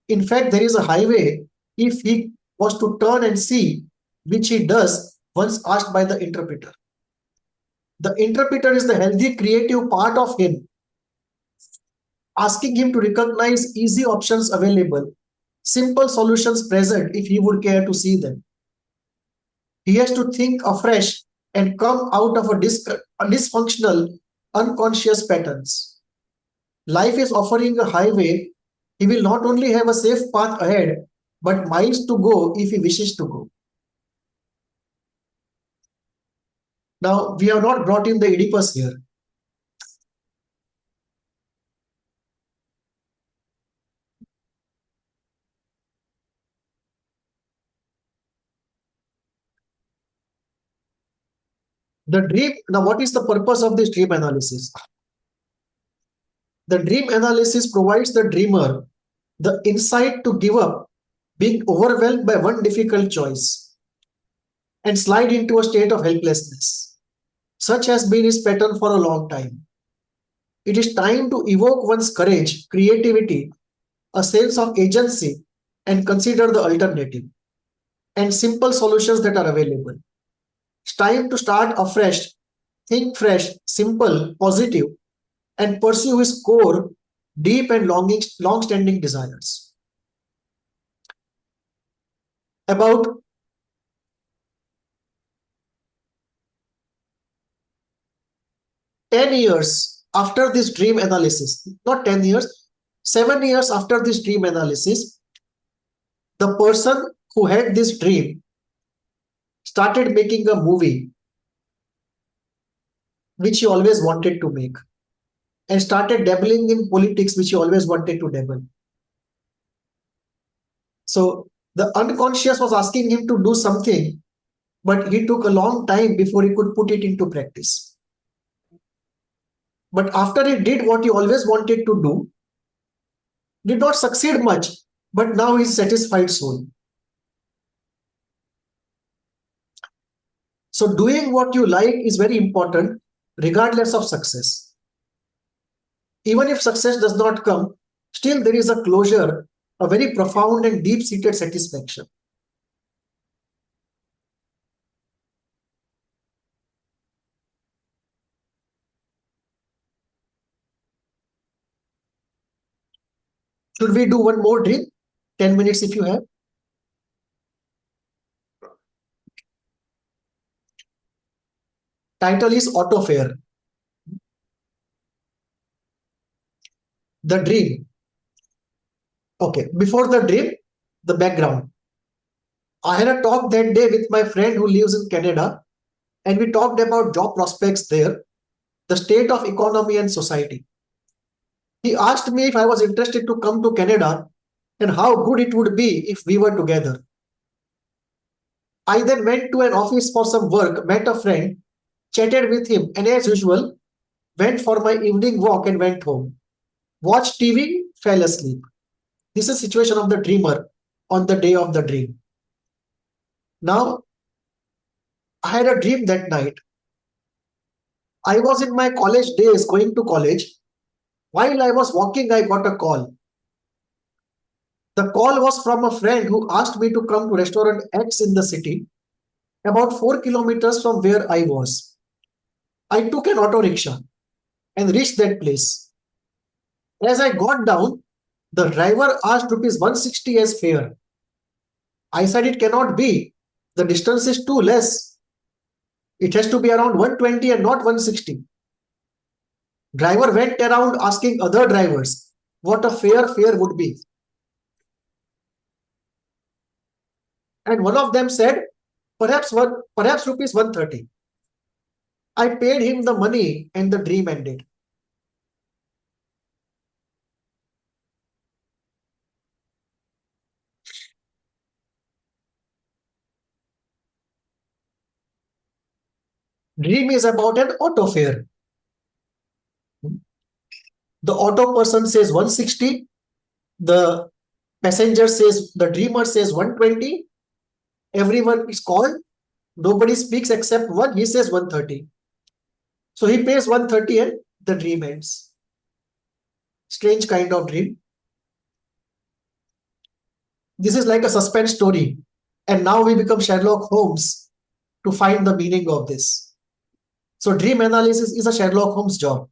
in fact, there is a highway if he was to turn and see, which he does once asked by the interpreter. The interpreter is the healthy, creative part of him, asking him to recognize easy options available, simple solutions present if he would care to see them. He has to think afresh and come out of a dysfunctional, unconscious patterns. Life is offering a highway He will not only have a safe path ahead, but miles to go if he wishes to go. Now, we have not brought in the Oedipus here. The dream, now what is the purpose of this dream analysis? The dream analysis provides the dreamer the insight to give up being overwhelmed by one difficult choice and slide into a state of helplessness. Such has been his pattern for a long time. It is time to evoke one's courage, creativity, a sense of agency, and consider the alternative and simple solutions that are available. It's time to start afresh, think fresh, simple, positive, and pursue his core, deep and long-standing desires. About 10 years after this dream analysis, not 10 years, 7 years after this dream analysis, the person who had this dream started making a movie which he always wanted to make and started dabbling in politics which he always wanted to dabble. So the unconscious was asking him to do something, but he took a long time before he could put it into practice. But after he did what he always wanted to do, did not succeed much, but now he's a satisfied soul. So doing what you like is very important regardless of success. Even if success does not come, still there is a closure, a very profound and deep-seated satisfaction. Should we do one more dream? 10 minutes if you have. Title is Autofare. The dream. Okay, before the dream, the background. I had a talk that day with my friend who lives in Canada, and we talked about job prospects there, the state of economy and society. He asked me if I was interested to come to Canada and how good it would be if we were together. I then went to an office for some work, met a friend, chatted with him, and as usual, went for my evening walk and went home. Watched TV, fell asleep. This is the situation of the dreamer on the day of the dream. Now, I had a dream that night. I was in my college days going to college. While I was walking, I got a call. The call was from a friend who asked me to come to restaurant X in the city, about 4 kilometers from where I was. I took an auto rickshaw and reached that place. As I got down, the driver asked rupees 160 as fare. I said it cannot be. The distance is too less. It has to be around 120 and not 160. Driver went around asking other drivers what a fair fare would be. And one of them said, perhaps rupees 130. I paid him the money and the dream ended. Dream is about an auto fare. The auto person says 160. The passenger says, the dreamer says 120. Everyone is called. Nobody speaks except one. He says 130. So he pays 130 and the dream ends. Strange kind of dream. This is like a suspense story. And now we become Sherlock Holmes to find the meaning of this. So dream analysis is a Sherlock Holmes job.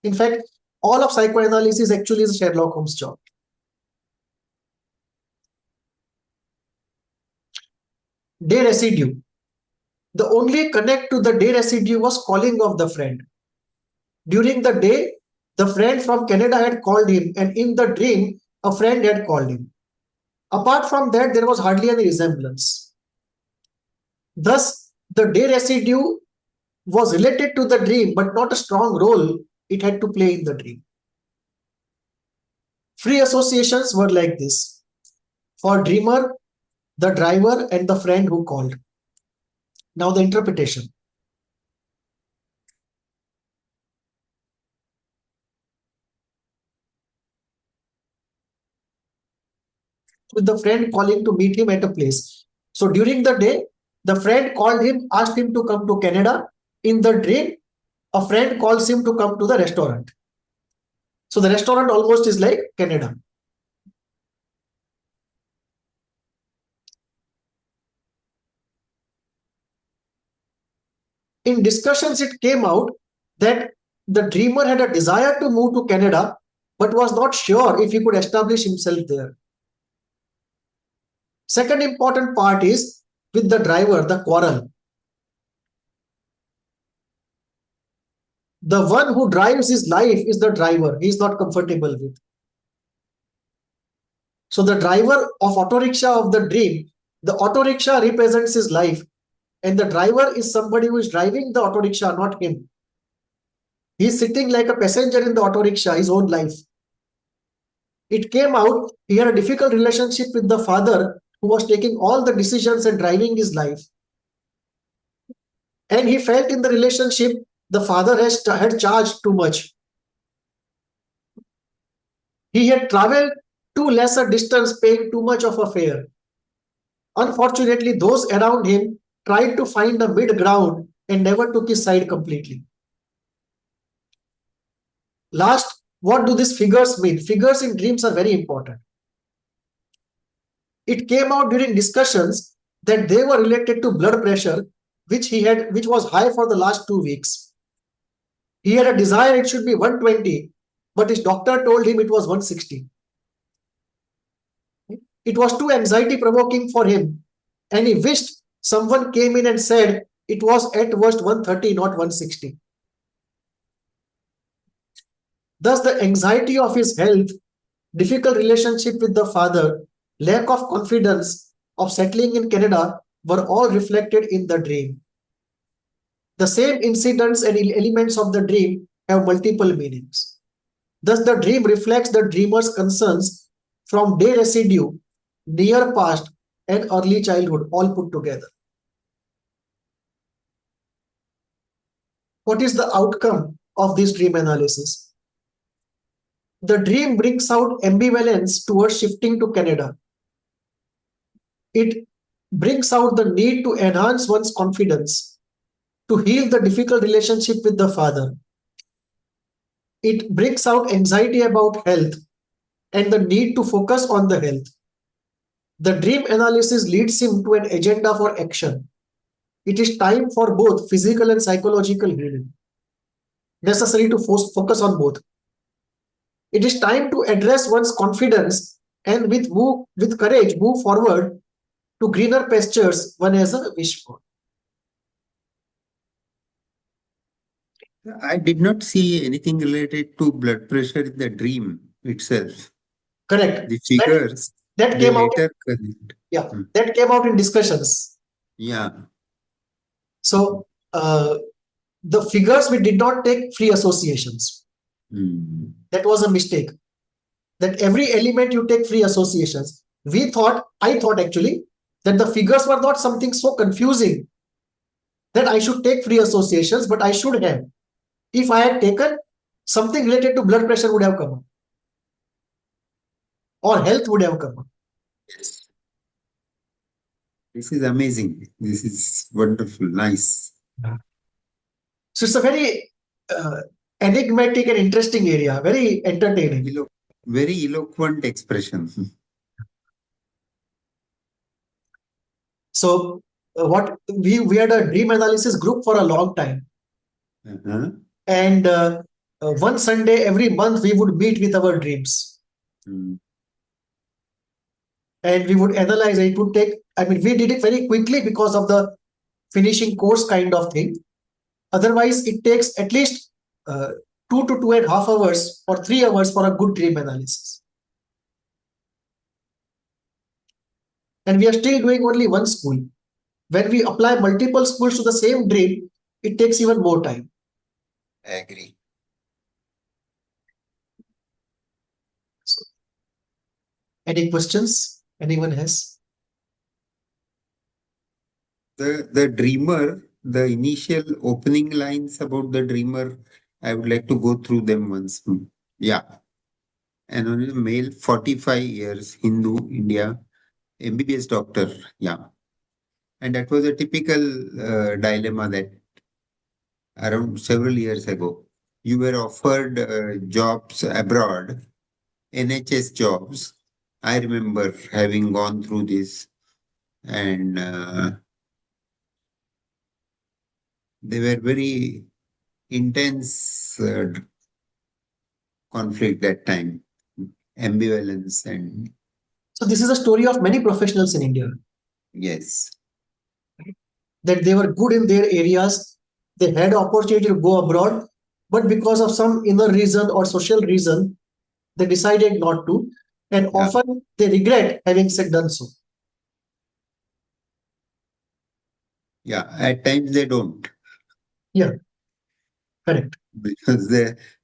In fact, all of psychoanalysis actually is a Sherlock Holmes job. Day residue. The only connect to the day residue was calling of the friend. During the day, the friend from Canada had called him, and in the dream, a friend had called him. Apart from that, there was hardly any resemblance. Thus, the day residue was related to the dream, but not a strong role it had to play in the dream. Free associations were like this. For dreamer, the driver, and the friend who called. Now the interpretation. With the friend calling to meet him at a place. So during the day, the friend called him, asked him to come to Canada. In the dream, a friend calls him to come to the restaurant. So the restaurant almost is like Canada. In discussions, it came out that the dreamer had a desire to move to Canada, but was not sure if he could establish himself there. Second important part is with the driver, the quarrel. The one who drives his life is the driver. He is not comfortable with. So the driver of auto rickshaw of the dream, the auto rickshaw represents his life, and the driver is somebody who is driving the auto rickshaw, not him. He is sitting like a passenger in the auto rickshaw, his own life. It came out he had a difficult relationship with the father who was taking all the decisions and driving his life. And he felt in the relationship the father had charged too much. He had traveled too less a distance, paying too much of a fare. Unfortunately, those around him tried to find a mid ground and never took his side completely. Last, what do these figures mean? Figures in dreams are very important. It came out during discussions that they were related to blood pressure, which was high for the last 2 weeks. He had a desire it should be 120, but his doctor told him it was 160. It was too anxiety provoking for him, and he wished someone came in and said it was at worst 130, not 160. Thus, the anxiety of his health, difficult relationship with the father, lack of confidence of settling in Canada were all reflected in the dream. The same incidents and elements of the dream have multiple meanings. Thus, the dream reflects the dreamer's concerns from day residue, near past, and early childhood, all put together. What is the outcome of this dream analysis? The dream brings out ambivalence towards shifting to Canada. It brings out the need to enhance one's confidence, to heal the difficult relationship with the father. It brings out anxiety about health and the need to focus on the health. The dream analysis leads him to an agenda for action. It is time for both physical and psychological healing. Necessary to focus on both. It is time to address one's confidence and with courage move forward to greener pastures one has a wish for. I did not see anything related to blood pressure in the dream itself. Correct. The figures that came out. Connect. Yeah, that came out in discussions. Yeah. So the figures we did not take free associations. That was a mistake. That every element you take free associations. I thought actually that the figures were not something so confusing that I should take free associations, but I should have. If I had taken something related to blood pressure would have come up. Or health would have come up. Yes. This is amazing. This is wonderful. Nice. So it's a very enigmatic and interesting area. Very entertaining. Very eloquent expression. So what we had a dream analysis group for a long time. And one Sunday every month we would meet with our dreams. And we would analyze. It would take, we did it very quickly because of the finishing course kind of thing. Otherwise, it takes at least 2 2 to 2.5 hours or 3 hours for a good dream analysis. And we are still doing only one school. When we apply multiple schools to the same dream, it takes even more time. I agree. So, any questions? Anyone has? The dreamer, the initial opening lines about the dreamer, I would like to go through them once. Yeah. Anonymous male, 45 years, Hindu, India, MBBS doctor. Yeah. And that was a typical dilemma that around several years ago, you were offered jobs abroad, NHS jobs. I remember having gone through this, and they were very intense conflict that time, ambivalence, and So this is a story of many professionals in India, yes, that they were good in their areas, they had opportunity to go abroad, but because of some inner reason or social reason, they decided not to, and yeah, often they regret having said done so. yeah. At times they don't Yeah, correct.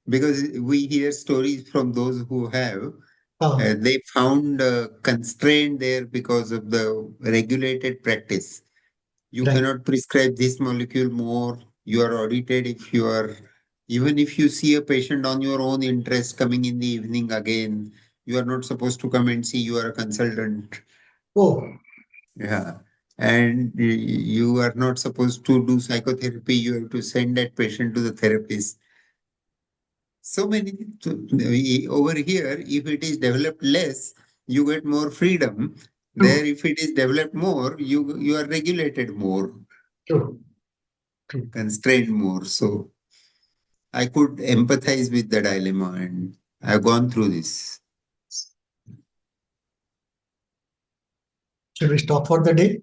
because we hear stories from those who have. Ah, They found constraint there because of the regulated practice. You right. cannot prescribe this molecule more. You are audited if you are, even if you see a patient on your own interest coming in the evening again, you are not supposed to come and see, you are a consultant. Oh, Yeah. And you are not supposed to do psychotherapy. You have to send that patient to the therapist. So many over here, if it is developed less, you get more freedom. true, There, if it is developed more, you are regulated more, true, true. constrained more. So I could empathize with the dilemma, and I've gone through this. Should we stop for the day?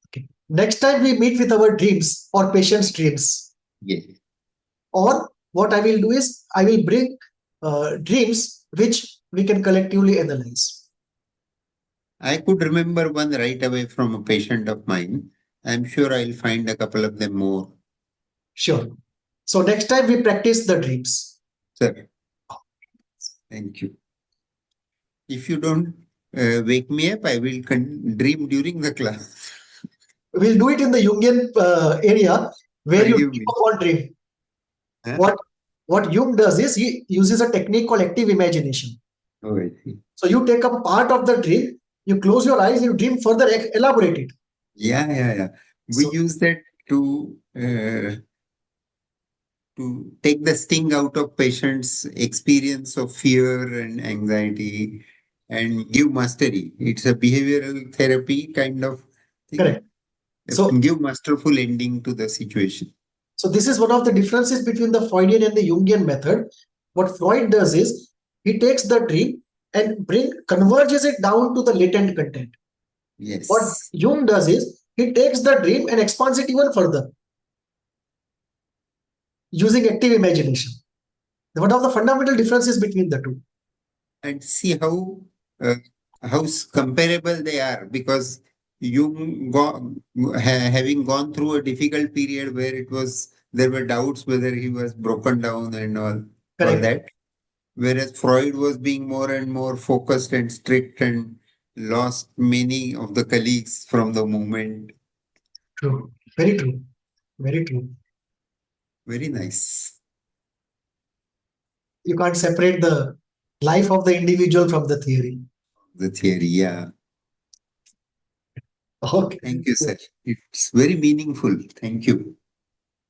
Okay. Next time we meet with our dreams or patients' dreams, Yeah. or what I will do is I will bring dreams which we can collectively analyze. I could remember one right away from a patient of mine. I'm sure I'll find a couple of them more. Sure. So next time we practice the dreams. Sir, thank you. If you don't wake me up, I will dream during the class. We'll do it in the Jungian area where you Forgive dream me. upon dream. Huh? What Jung does is he uses a technique called active imagination. Oh, I see. So you take a part of the dream, you close your eyes, you dream further, elaborate it. Yeah, yeah, yeah. We So use that to take the sting out of patients' experience of fear and anxiety and give mastery. It's a behavioral therapy kind of thing. correct. So Give masterful ending to the situation. So this is one of the differences between the Freudian and the Jungian method. What Freud does is he takes the dream and converges it down to the latent content. What Yes. Jung does is he takes the dream and expands it even further using active imagination. One of the fundamental differences between the two. And see uh, comparable they are, because having gone through a difficult period where there were doubts whether he was broken down and all Correct. that, whereas Freud was being more and more focused and strict and lost many of the colleagues from the movement. True. Very true. Very true. Very nice. You can't separate the life of the individual from the theory. The theory, yeah. Okay. Thank you, sir. It's very meaningful. Thank you.